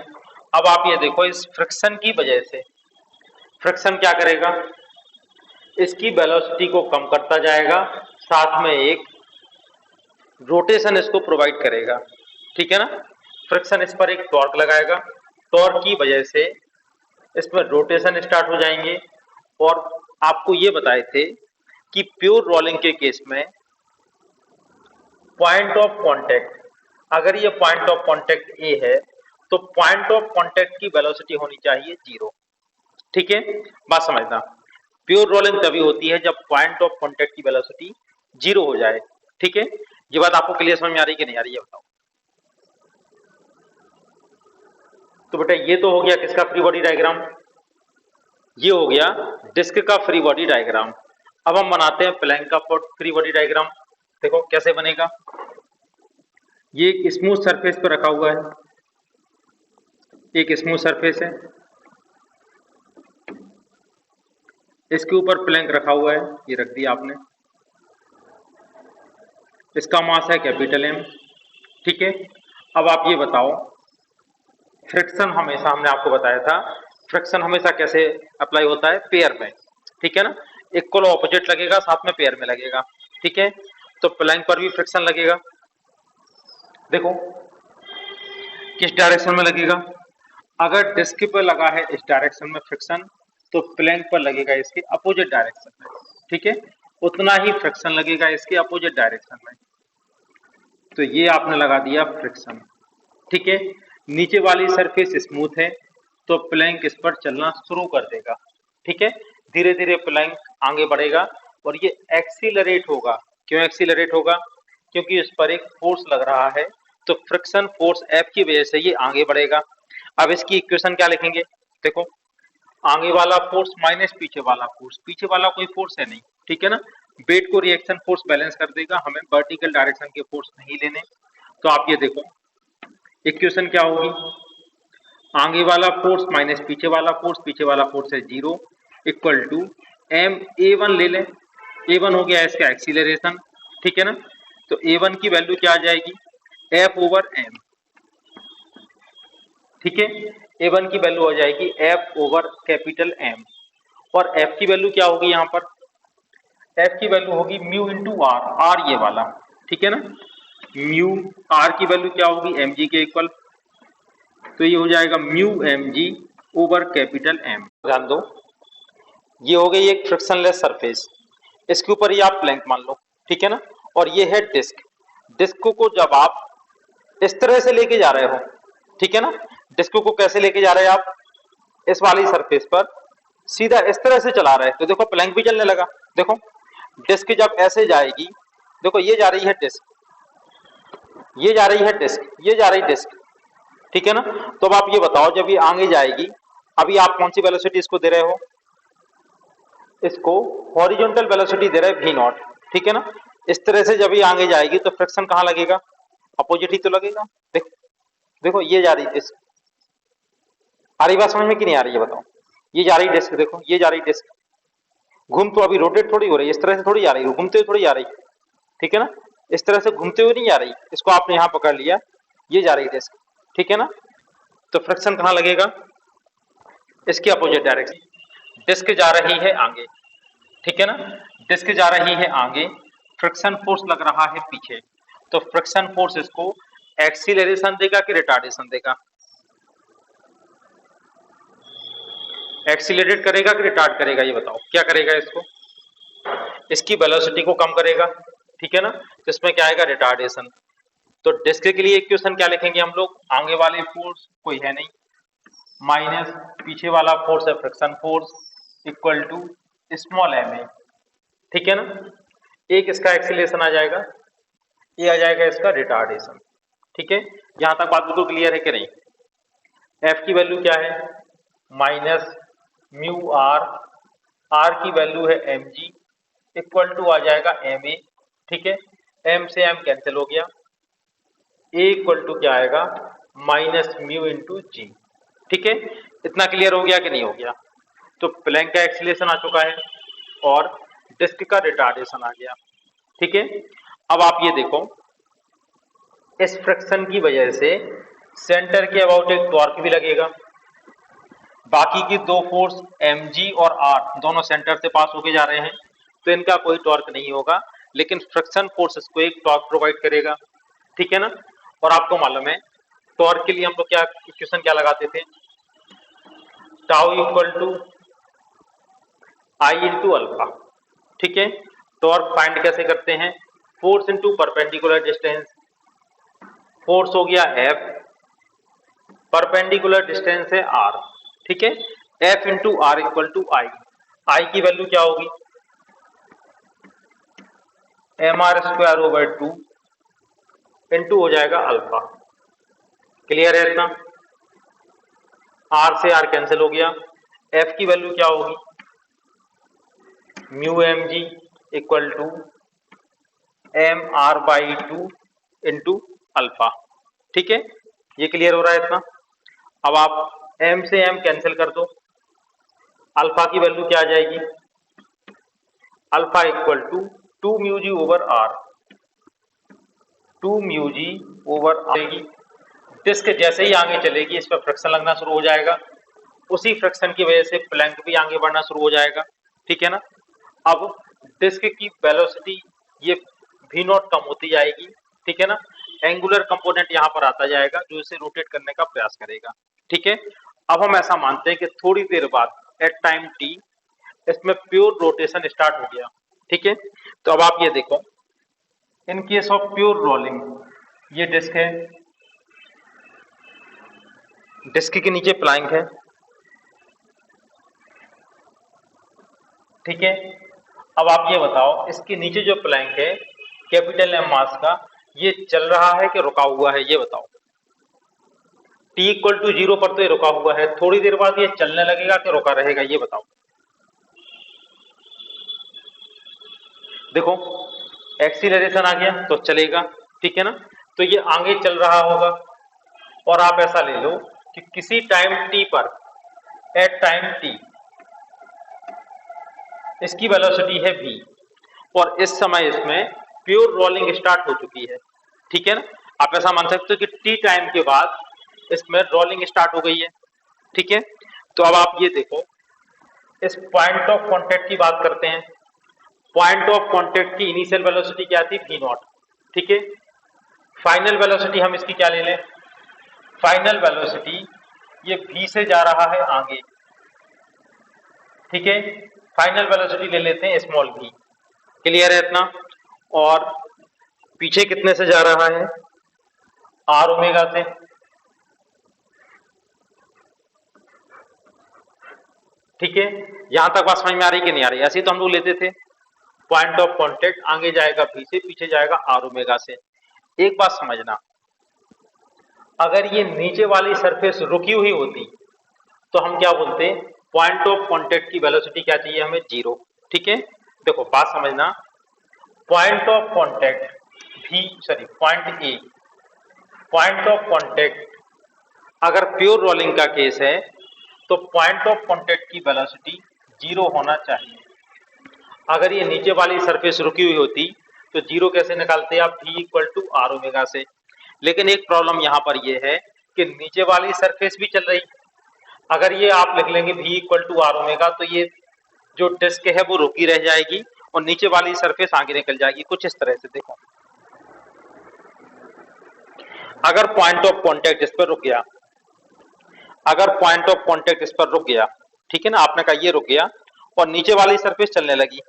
अब आप ये देखो, इस फ्रिक्शन की वजह से फ्रिक्शन क्या करेगा, इसकी वेलोसिटी को कम करता जाएगा, साथ में एक रोटेशन इसको प्रोवाइड करेगा, ठीक है ना। फ्रिक्शन इस पर एक टॉर्क लगाएगा, टॉर्क की वजह से इसमें रोटेशन स्टार्ट हो जाएंगे। और आपको ये बताए थे कि प्योर रोलिंग के केस में पॉइंट ऑफ कांटेक्ट, अगर ये पॉइंट ऑफ कांटेक्ट ए है तो पॉइंट ऑफ कांटेक्ट की वेलोसिटी होनी चाहिए 0, ठीक है। बात समझना, प्योर रोलिंग तभी होती है जब पॉइंट ऑफ कांटेक्ट की वेलोसिटी 0 हो जाए, ठीक है। ये बात आपको क्लियर समझ में आ रही कि नहीं आ रही है, बताओ। तो बेटा ये तो हो गया किसका फ्री बॉडी डायग्राम, ये हो गया डिस्क का फ्री बॉडी डायग्राम। अब हम बनाते हैं प्लैंक का फ्री बॉडी डायग्राम। देखो कैसे बनेगा, ये एक स्मूथ सरफेस पर रखा हुआ है, एक स्मूथ सरफेस है, इसके ऊपर प्लैंक रखा हुआ है, ये रख दिया आपने, इसका मास है कैपिटल M, ठीक है। अब आप ये बताओ, फ्रिक्शन हमेशा हमने आपको बताया था, फ्रिक्शन हमेशा कैसे अप्लाई होता है, पेयर में, ठीक है ना, इक्वल ऑपोजिट लगेगा, साथ में पेयर में लगेगा, ठीक है। तो प्लैंक पर भी फ्रिक्शन लगेगा, देखो किस डायरेक्शन में लगेगा, अगर डिस्क पर लगा है इस डायरेक्शन में फ्रिक्शन, तो प्लैंक पर लगेगा इसके अपोजिट डायरेक्शन में, ठीक है, उतना ही फ्रिक्शन लगेगा इसके अपोजिट डायरेक्शन में। तो ये आपने लगा दिया फ्रिक्शन, ठीक है। नीचे वाली सरफेस स्मूथ है तो प्लैंक इस पर चलना शुरू कर देगा, ठीक है, धीरे धीरे प्लैंक आगे बढ़ेगा और ये एक्सीलरेट होगा। क्यों एक्सीलरेट होगा, क्योंकि इस पर एक फोर्स लग रहा है, तो फ्रिक्शन फोर्स F की वजह से ये आगे बढ़ेगा। अब इसकी इक्वेशन क्या लिखेंगे, देखो आगे वाला फोर्स माइनस पीछे वाला फोर्स, पीछे वाला कोई फोर्स है नहीं, ठीक है ना, वेट को रिएक्शन फोर्स बैलेंस कर देगा, हमें वर्टिकल डायरेक्शन के फोर्स नहीं लेने। तो आप ये देखो इक्वेशन क्या होगी, आगे वाला फोर्स माइनस पीछे वाला फोर्स, पीछे वाला फोर्स है 0, इक्वल टू ma1 ले लें, a1 हो गया इसका एक्सीलरेशन, ठीक है ना। तो a1 की वैल्यू क्या आ जाएगी, F/m, ठीक है, a1 की वैल्यू हो जाएगी F/M, और F की वैल्यू क्या होगी, यहाँ पर F की वैल्यू होगी म्यू इंटू आर, आर ये वाला, ठीक है ना, म्यू आर की वैल्यू क्या होगी mg के इक्वल, तो ये हो जाएगा म्यू mg/M। ध्यान दो, ये हो गई एक फ्रिक्शनलेस सरफेस, इसके ऊपर ये आप प्लैंक मान लो, ठीक है ना, और ये है डिस्क। डिस्क को जब आप इस तरह से लेके जा रहे हो, ठीक है ना, डिस्क को कैसे लेके जा रहे हैं आप, इस वाली सरफेस पर सीधा इस तरह से चला रहे हैं, तो देखो प्लैंक भी चलने लगा। देखो डिस्क जब ऐसे जाएगी, देखो ये जा रही है डिस्क, ये जा रही है डिस्क, ये जा रही डिस्क, ठीक है ना। तो अब आप ये बताओ, जब ये आगे जाएगी, अभी आप कौन सी वेलोसिटी इसको दे रहे हो, इसको हॉरिजॉन्टल वेलोसिटी दे रहे हैं v0, ठीक है ना। इस तरह से जब ये आगे जाएगी तो फ्रिक्शन कहाँ लगेगा, अपोजिट ही तो लगेगा। देखो ये जा रही डिस्क, आ रही बात समझ में कि नहीं आ रही है, बताओ, ये जा रही डिस्क, देखो ये जा रही डिस्क, घूम तो अभी रोटेट थोड़ी हो रही है, इस तरह से थोड़ी आ रही है, घूमते हुए थोड़ी आ रही, ठीक है ना, इस तरह से घूमते हुए नहीं आ रही, इसको आपने यहाँ पकड़ लिया, ये जा रही डिस्क, ठीक है ना। तो फ्रिक्शन कहाँ लगेगा, इसके अपोजिट डायरेक्शन, डिस्क जा रही है आगे, ठीक है ना, डिस्क जा रही है आगे, फ्रिक्शन फोर्स लग रहा है पीछे, तो फ्रिक्शन फोर्स इसको एक्सीलरेशन देगा कि रिटार्डेशन देगा, एक्सीलरेट करेगा कि रिटार्ड करेगा, ये बताओ क्या करेगा, इसको इसकी वेलोसिटी को कम करेगा, ठीक है ना, तो इसमें क्या आएगा, रिटार्डेशन। तो डिस्क के लिए इक्वेशन क्या लिखेंगे हम लोग, आगे वाले फोर्स कोई है नहीं, माइनस पीछे वाला फोर्स है friction force, equal to small ma, ठीक है ना। एक इसका एक्सीलरेशन आ जाएगा, ये आ जाएगा इसका रिटार्डेशन, ठीक है। यहां तक बात बिल्कुल क्लियर है कि नहीं। F की वैल्यू क्या है, माइनस म्यू आर, आर की वैल्यू है mg, इक्वल टू आ जाएगा ma, ठीक है, m से m कैंसिल हो गया, a इक्वल टू क्या आएगा माइनस म्यू इंटू जी। ठीक है, इतना क्लियर हो गया कि नहीं हो गया? तो प्लैंक का एक्सीलरेशन आ चुका है और डिस्क का रिटार्डेशन आ गया। ठीक है, अब आप ये देखो, इस फ्रिक्शन की वजह से सेंटर के अबाउट एक टॉर्क भी लगेगा, बाकी की दो फोर्स mg और r दोनों सेंटर से पास होके जा रहे हैं, तो इनका कोई टॉर्क नहीं होगा, लेकिन फ्रिक्शन फोर्स इसको एक टॉर्क प्रोवाइड करेगा। ठीक है ना? और आपको मालूम है टॉर्क के लिए हम लोग क्या इक्वेशन क्या लगाते थे, tau equal to I into alpha. ठीक है, टॉर्क फाइंड कैसे करते हैं, force into perpendicular distance, force हो गया F, परपेंडिकुलर डिस्टेंस है R। ठीक है, F into are equal to I की वैल्यू क्या होगी mr² ओवर 2 इंटू हो जाएगा अल्फा। क्लियर है इतना? R से R कैंसिल हो गया, F की वैल्यू क्या होगी mu mg equal to mr/2 into alpha. ठीक है, ये क्लियर हो रहा है इतना? अब आप m से m कैंसिल कर दो, अल्फा की वैल्यू क्या आ जाएगी, alpha equal to 2 mu G over R, 2 mu G over आएगी। डिस्क जैसे ही आगे चलेगी इस पर फ्रिक्शन लगना शुरू हो जाएगा, उसी फ्रिक्शन की वजह से प्लैंक भी आगे बढ़ना शुरू हो जाएगा। ठीक है ना? अब डिस्क की वेलोसिटी ये v नॉट कम होती जाएगी। ठीक है ना? एंगुलर कंपोनेंट यहाँ पर आता जाएगा जो इसे रोटेट करने का प्रयास करेगा। ठीक है, अब हम ऐसा मानते हैं कि थोड़ी देर बाद एट टाइम t इसमें प्योर रोटेशन स्टार्ट हो गया। ठीक है, तो अब आप ये देखो, in case of pure rolling, ये डिस्क है, डिस्क के नीचे प्लैंक है। ठीक है, अब आप ये बताओ, इसके नीचे जो प्लैंक है कैपिटल एम मास का, ये चल रहा है कि रुका हुआ है, ये बताओ। t इक्वल टू 0 पर तो ये रुका हुआ है, थोड़ी देर बाद ये चलने लगेगा कि रुका रहेगा, ये बताओ। देखो, एक्सीलरेशन आ गया तो चलेगा। ठीक है ना? तो ये आगे चल रहा होगा, और आप ऐसा ले लो कि किसी टाइम t पर, एट टाइम t, इसकी वेलोसिटी है v, और इस समय इसमें प्योर रोलिंग स्टार्ट हो चुकी है। ठीक है ना? आप ऐसा मान सकते हो कि टी टाइम के बाद इसमें रोलिंग स्टार्ट हो गई है। ठीक है, तो अब आप ये देखो, इस पॉइंट ऑफ कांटेक्ट की बात करते हैं। पॉइंट ऑफ कांटेक्ट की इनिशियल वेलोसिटी क्या थी, v नॉट। ठीक है, फाइनल वेलोसिटी हम इसकी क्या ले लें, फाइनल वेलोसिटी ये v से जा रहा है आगे। ठीक है, फाइनल वेलोसिटी ले लेते हैं स्मॉल v। क्लियर है इतना? और पीछे कितने से जा रहा है, आर ओमेगा से। ठीक है, यहां तक बात समझ में आ रही कि नहीं आ रही? ऐसे तो हम लोग लेते थे, पॉइंट ऑफ कांटेक्ट आगे जाएगा v से, पीछे जाएगा आर ओमेगा से। एक बात समझना, अगर ये नीचे वाली सरफेस रुकी हुई होती तो हम क्या बोलते, पॉइंट ऑफ कांटेक्ट की वेलोसिटी क्या चाहिए हमें, 0। ठीक है, देखो बात समझना, पॉइंट ऑफ कांटेक्ट भी, sorry point A, point of contact अगर प्योर रोलिंग का केस है तो पॉइंट ऑफ कांटेक्ट की वेलोसिटी 0 होना चाहिए। अगर ये नीचे वाली सरफेस रुकी हुई होती तो 0 कैसे निकालते आप, v equal to are omega से। लेकिन एक प्रॉब्लम यहाँ पर ये है कि नीचे वाली सरफेस भी चल रही, अगर ये आप लिख लेंगे v equal to are omega, तो ये जो डिस्क है वो रुकी रह जाएगी और नीचे वाली सरफेस आगे निकल जाएगी, कुछ इस तरह से। देखो, अगर पॉइंट ऑफ कांटेक्ट इस पर रुक गया, अगर पॉइंट ऑफ कांटेक्ट इस पर रुक गया, ठीक है ना, आपने कहा ये रुक गया और नीचे वाली सरफेस चलने लगी,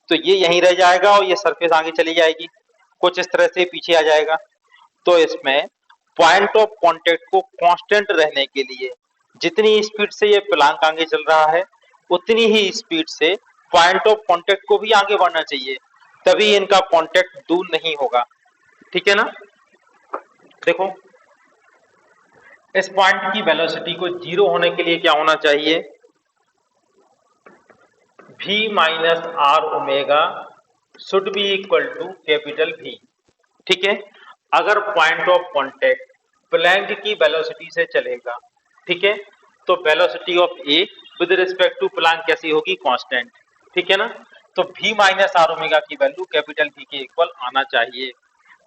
तो ये यहीं रह जाएगा और ये सरफेस आगे चली जाएगी, कुछ इस तरह से पीछे आ जाएगा। तो इसमें पॉइंट ऑफ कांटेक्ट को कांस्टेंट रहने के लिए जितनी स्पीड से ये प्लैंक आगे चल रहा है उतनी ही स्पीड से पॉइंट ऑफ कांटेक्ट को भी आगे बढ़ना चाहिए, तभी इनका कांटेक्ट दूर नहीं होगा। ठीक है ना? देखो, इस पॉइंट की वेलोसिटी को 0 होने के लिए क्या होना चाहिए, v minus R omega should be equal to capital V। ठीक है, अगर पॉइंट ऑफ कांटेक्ट प्लैंक की वेलोसिटी से चलेगा, ठीक है, तो velocity of A with respect to plank कैसी होगी, कांस्टेंट। ठीक है ना, तो V माइनस आर ओमेगा की वैल्यू कैपिटल V के इक्वल आना चाहिए,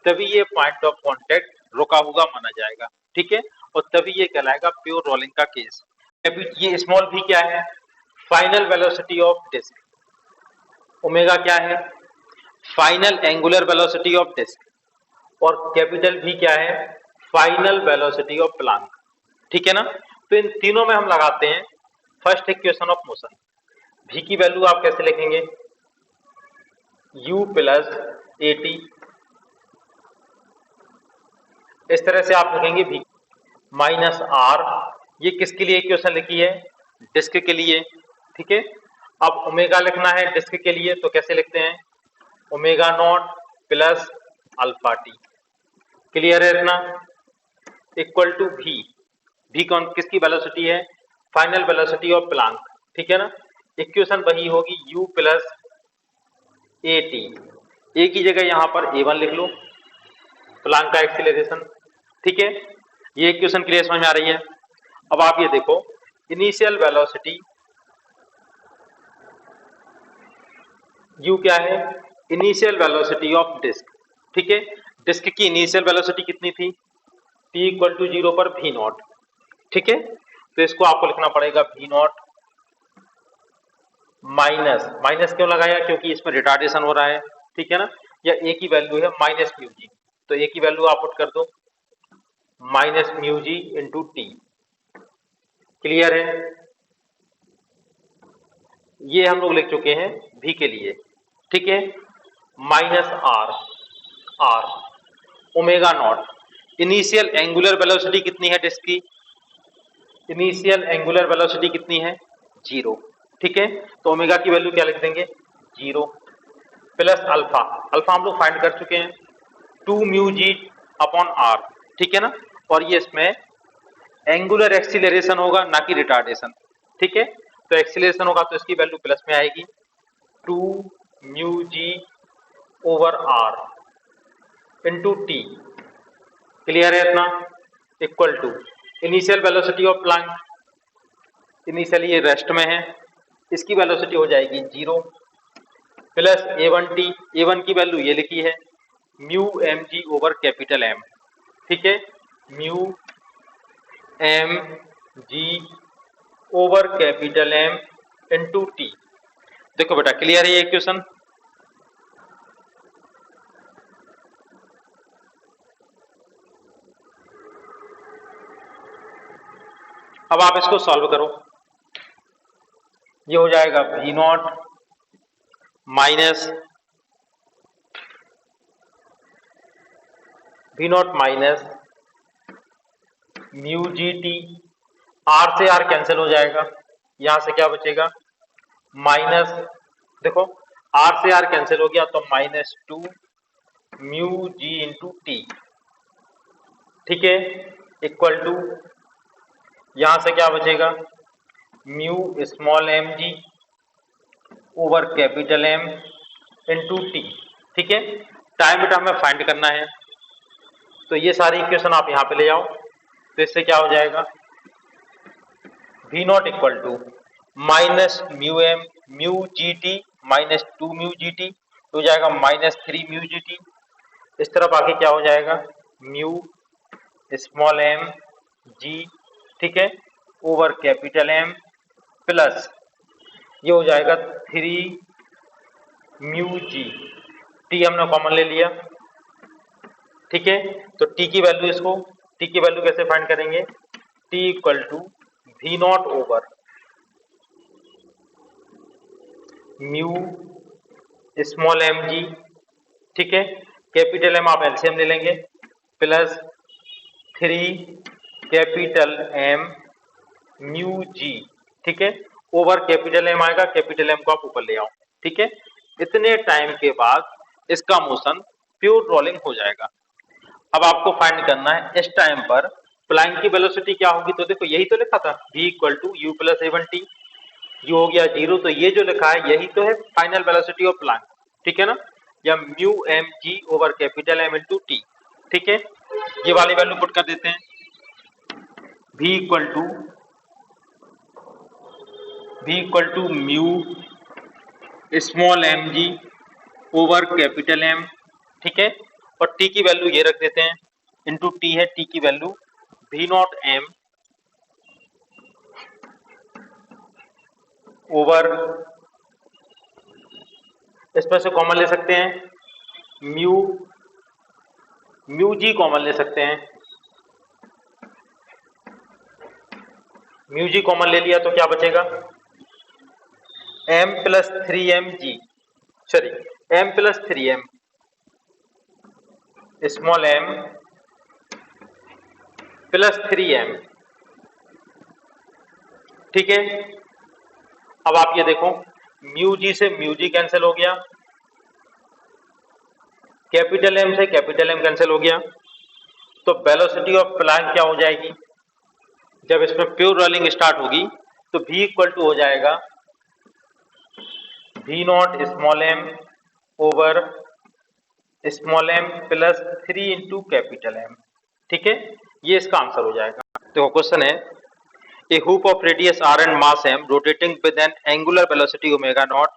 तभी ये पॉइंट ऑफ कांटेक्ट रुका हुआ माना जाएगा। ठीक है, और तभी ये कहलाएगा प्योर रोलिंग का केस। ये स्मॉल v क्या है, final velocity of disc, omega क्या है, final angular velocity of disc, और कैपिटल V क्या है, फाइनल वेलोसिटी ऑफ प्लैंक। ठीक है ना, तो इन तीनों में हम लगाते हैं first equation of motion. V की वैल्यू आप कैसे लिखेंगे, u प्लस at, इस तरह से आप लिखेंगे V माइनस R। ये किसके लिए इक्वेशन लिखी है, डिस्क के लिए। ठीक है, अब ओमेगा लिखना है डिस्क के लिए, तो कैसे लिखते हैं, omega naught plus alpha t. Clear है इतना, इक्वल टू V। V कौन किसकी वेलोसिटी है, फाइनल वेलोसिटी ऑफ प्लैंक। ठीक है ना, इक्वेशन वही होगी u प्लस ए टी, ए की जगह यहां पर a1 लिख लो, प्लैंक का एक्सीलरेशन। ठीक है, ये इक्वेशन क्लियर समझ में आ रही है। अब आप ये देखो, इनिशियल वेलोसिटी u क्या है, इनिशियल वेलोसिटी ऑफ डिस्क। ठीक है, डिस्क की इनिशियल वेलोसिटी कितनी थी, t इक्वल टू 0 पर v नॉट। ठीक है, तो इसको आपको लिखना पड़ेगा v नॉट माइनस, माइनस क्यों लगाया, क्योंकि इसमें रिटार्डेशन हो रहा है। ठीक है ना, या a की वैल्यू है माइनस म्यू जी, तो a की वैल्यू आप पुट कर दो minus mu G into T. Clear है, ये हम लोग लिख चुके हैं v के लिए। ठीक है, minus R, R omega naught, initial angular velocity कितनी है डिस्क की, इनिशियल एंगुलर वेलोसिटी कितनी है, 0। ठीक है, तो ओमेगा की वैल्यू क्या लिख देंगे, 0 प्लस अल्फा, अल्फा हम लोग फाइंड कर चुके हैं 2 म्यू जी अपॉन आर। ठीक है ना, और ये इसमें एंगुलर एक्सीलरेशन होगा ना कि रिटार्डेशन। ठीक है, तो एक्सीलरेशन होगा तो इसकी वैल्यू प्लस में आएगी 2 mu G over R into T. Clear है इतना, equal to initial velocity of plank, initially ये रेस्ट में है, इसकी वेलोसिटी हो जाएगी 0 प्लस a1t, a1 की वैल्यू ये लिखी है mu M G over capital M. ठीक है, mu M G over capital M into T. देखो बेटा, क्लियर है ये इक्वेशन। अब आप इसको सॉल्व करो, ये हो जाएगा v naught minus mu G T, R से आर कैंसिल हो जाएगा, यहां से क्या बचेगा माइनस, देखो आर से आर कैंसिल हो गया तो minus 2 mu G into T. ठीक है, इक्वल टू यहां से क्या बचेगा mu small M G over capital M into T. ठीक है, टाइम बेटा हमें फाइंड करना है, तो ये सारी इक्वेशन आप यहां पे ले आओ, तो इससे क्या हो जाएगा v naught equal to minus mu M mu G T minus 2 mu G T, तो हो जाएगा माइनस 3 म्यू जी टी। इस तरफ आके क्या हो जाएगा म्यू स्मॉल एम जी, ठीक है, ओवर कैपिटल एम प्लस ये हो जाएगा 3 म्यू जी, टी हमने कॉमन ले लिया। ठीक है, तो टी की वैल्यू, इसको टी की वैल्यू कैसे फाइंड करेंगे, T equal to we naught over mu small M G, ठीक है, कैपिटल एम आप एलसीएम ले लेंगे, plus 3 capital M mu G, ठीक है, ओवर कैपिटल एम आएगा, कैपिटल एम को आप ऊपर ले आओ। ठीक है, इतने टाइम के बाद इसका मोशन प्योर रोलिंग हो जाएगा। अब आपको फाइंड करना है इस टाइम पर प्लैंक की वेलोसिटी क्या होगी, तो देखो यही तो लिखा था v equal to U plus a1t, U हो गया 0, तो ये जो लिखा है यही तो है फाइनल वेलोसिटी ऑफ प्लैंक। ठीक है ना, या mu M G over capital M into T. ठीक है, ये वाली वैल्यू पुट कर देते हैं, v equal to mu small M G over capital M. ठीक है, और टी की वैल्यू ये रख देते हैं, इंटू टी है टी की value V naught M over, इसमें से कॉमन ले सकते हैं म्यू जी कॉमन ले सकते हैं, म्यू जी कॉमन ले लिया तो क्या बचेगा, m plus 3m g, sorry m plus 3m small m plus 3m। ठीक है, अब आप ये देखो म्यू जी से म्यू जी कैंसिल हो गया, कैपिटल M से कैपिटल M कैंसिल हो गया, तो वेलोसिटी ऑफ प्लांक क्या हो जाएगी, जब इसमें प्योर रोलिंग स्टार्ट होगी तो v इक्वल टू हो जाएगा v not small m over small m plus 3 into capital M। ठीक है, ये इसका आंसर हो जाएगा। तो क्वेश्चन है, ए hoop of radius r and mass m rotating with an angular velocity omega naught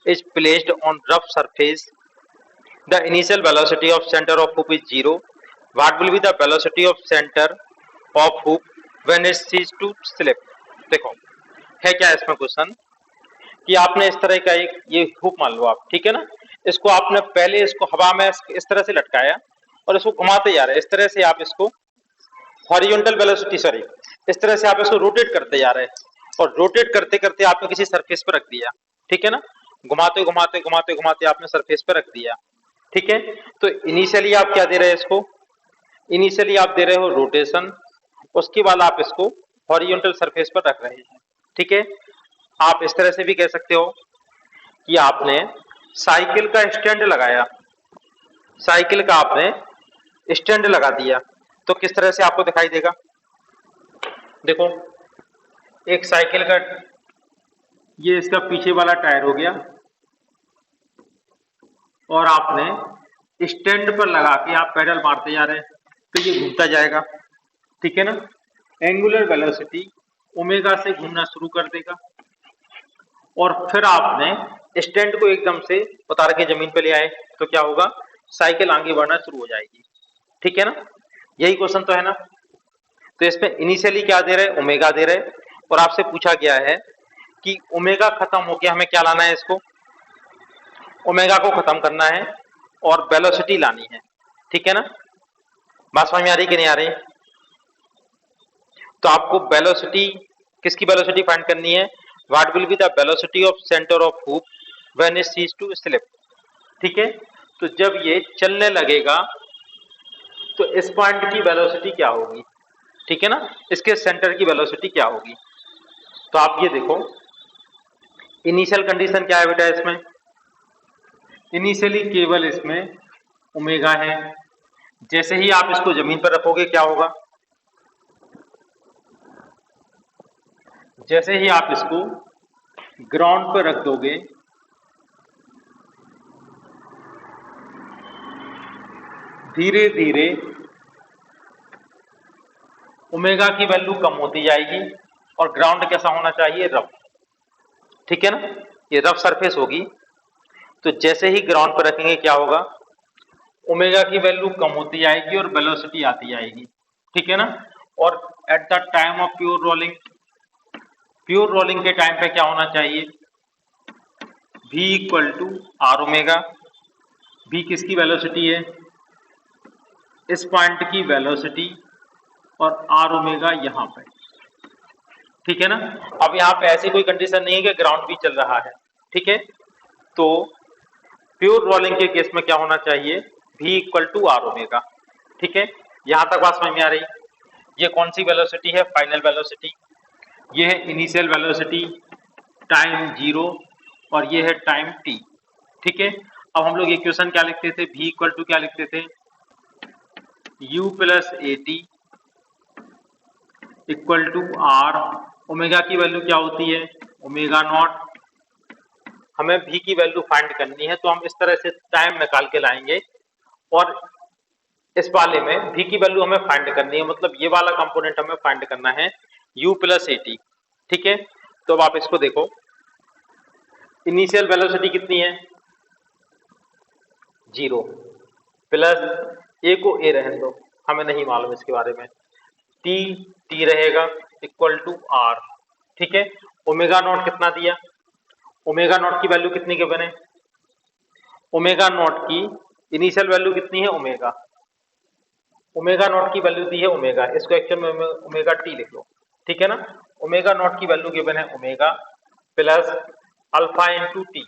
is placed on rough surface. The initial velocity of center of hoop is 0. What will be the velocity of center of hoop when it ceases to slip? देखो है क्या इसमें question कि आपने इस तरह का एक ये हुक मान लो आप, ठीक है ना, इसको आपने पहले इसको हवा में इस तरह से लटकाया और इसको घुमाते जा रहे हैं, इस तरह से आप इसको हॉरिजॉन्टल वेलोसिटी, सॉरी इस तरह से आप इसको रोटेट करते जा रहे हैं और रोटेट करते करते आपने किसी सरफेस पर रख दिया। ठीक है ना, घुमाते घुमाते घुमाते घुमाते आपने सरफेस पर रख दिया। ठीक है, तो इनिशियली आप क्या दे रहे हैं इसको, इनिशियली आप दे रहे हो रोटेशन, उसके बाद आप इसको हॉरिजॉन्टल सरफेस पर रख रहे हैं। ठीक है, आप इस तरह से भी कह सकते हो कि आपने साइकिल का स्टैंड लगाया, साइकिल का आपने स्टैंड लगा दिया, तो किस तरह से आपको दिखाई देगा, देखो एक साइकिल का ये इसका पीछे वाला टायर हो गया और आपने स्टैंड पर लगा के आप पैडल मारते जा रहे हैं तो ये घूमता जाएगा। ठीक है ना, एंगुलर वेलोसिटी ओमेगा से घूमना शुरू कर देगा और फिर आपने स्टैंड को एकदम से उतार के जमीन पे ले आए तो क्या होगा, साइकिल आगे बढ़ना शुरू हो जाएगी। ठीक है ना, यही क्वेश्चन तो है ना। तो इसमें इनिशियली क्या दे रहे, ओमेगा दे रहे, और आपसे पूछा गया है कि ओमेगा खत्म हो गया, हमें क्या लाना है, इसको ओमेगा को खत्म करना है और वेलोसिटी लानी है। ठीक है ना, बात समझ में आ रही कि नहीं आ रही, तो आपको वेलोसिटी, किसकी वेलोसिटी फाइंड करनी है, what will be the velocity of centre of hoop when it ceases to slip. ठीक है, तो जब ये चलने लगेगा तो इस पॉइंट की वेलोसिटी क्या होगी, ठीक है ना, इसके सेंटर की वेलोसिटी क्या होगी। तो आप ये देखो इनिशियल कंडीशन क्या है बेटा, इसमें इनिशियली केवल इसमें ओमेगा है, जैसे ही आप इसको जमीन पर रखोगे क्या होगा, जैसे ही आप इसको ग्राउंड पर रख दोगे धीरे धीरे ओमेगा की वैल्यू कम होती जाएगी और ग्राउंड कैसा होना चाहिए, रफ। ठीक है ना, ये रफ सरफेस होगी, तो जैसे ही ग्राउंड पर रखेंगे क्या होगा, ओमेगा की वैल्यू कम होती जाएगी और वेलोसिटी आती जाएगी। ठीक है ना, और at the time of pure rolling, pure rolling के टाइम पे क्या होना चाहिए, v equal to are omega, v किसकी वेलोसिटी है, इस पॉइंट की वेलोसिटी, और आर ओमेगा यहाँ पे। ठीक है ना, अब यहाँ पे ऐसी कोई कंडीशन नहीं है कि ग्राउंड भी चल रहा है। ठीक है, तो प्योर रोलिंग के केस में क्या होना चाहिए, v equal to are omega. ठीक है, यहाँ तक बात समझ में आ रही, ये कौन सी वेलोसिटी है, फाइनल वेलोसिटी, ये है इनिशियल वेलोसिटी टाइम 0 और ये है टाइम t। ठीक है, अब हम लोग इक्वेशन क्या लिखते थे, v इक्वल टू क्या लिखते थे, u plus A T equal to are, omega की वैल्यू क्या होती है, ओमेगा नॉट हमें v की वैल्यू फाइंड करनी है, तो हम इस तरह से टाइम निकाल के लाएंगे और इस वाले में v की वैल्यू हमें फाइंड करनी है, मतलब ये वाला कंपोनेंट हमें फाइंड करना है u प्लस at। ठीक है, तो अब आप इसको देखो, इनिशियल वेलोसिटी कितनी है 0 प्लस a को a रहने दो, हमें नहीं मालूम इसके बारे में, t रहेगा इक्वल टू r। ठीक है, ओमेगा नॉट कितना दिया, ओमेगा नॉट की वैल्यू कितनी के बने, ओमेगा नॉट की इनिशियल वैल्यू कितनी है ओमेगा, ओमेगा नॉट की वैल्यू दी है ओमेगा, इसको एक्चुअल में ओमेगा टी लिख लो। ठीक है ना, ओमेगा नॉट की वैल्यू गिवन है omega plus alpha into T.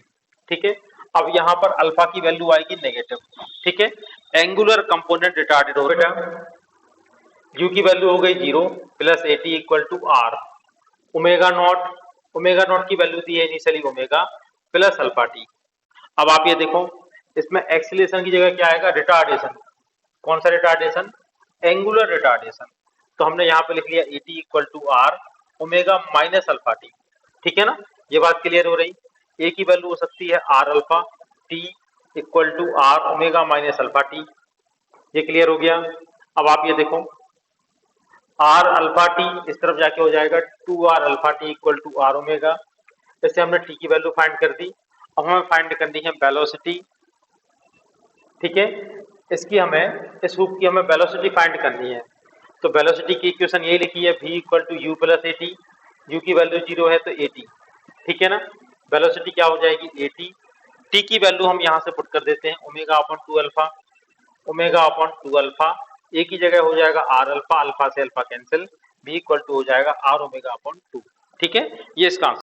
ठीक है, अब यहाँ पर अल्फा की वैल्यू आएगी नेगेटिव। ठीक है, एंगुलर कंपोनेंट रिटार्डेड हो बेटा, यू की वैल्यू हो गई 0 plus A T equal to are, omega naught की वैल्यू दी है initially omega plus alpha T. अब आप ये देखो, इसमें एक्सीलरेशन की जगह क्या आएगा, रिटार्डेशन। कौन सा रिटार्डेशन, एंगुलर रिटार्डेशन। तो हमने यहाँ पे लिख लिया A T equal to are omega minus alpha T. ठीक है ना, ये बात क्लियर हो रही, ए की वैल्यू हो सकती है R alpha, T equal to are omega minus alpha T. ये क्लियर हो गया। अब आप ये देखो, आर अल्फा टी इस तरफ जाके हो जाएगा 2r alpha T equal to are omega. इससे हमने टी की वैल्यू फाइंड कर दी। अब हमें फाइंड करनी है वेलोसिटी। ठीक है, इसकी हमें, इस हुक की हमें वेलोसिटी फाइंड करनी है। तो वेलोसिटी की इक्वेशन ये लिखी है v equal to U plus A T, U की वैल्यू 0 है तो ए टी। ठीक है ना, वेलोसिटी क्या हो जाएगी ए टी, टी की वैल्यू हम यहाँ से पुट कर देते हैं omega upon 2 alpha, omega upon 2 alpha, a की जगह हो जाएगा आर अल्फा, अल्फा से alpha cancel, b equal to हो जाएगा आर ओमेगा अपॉन 2। ठीक है, ये इसका आंसर।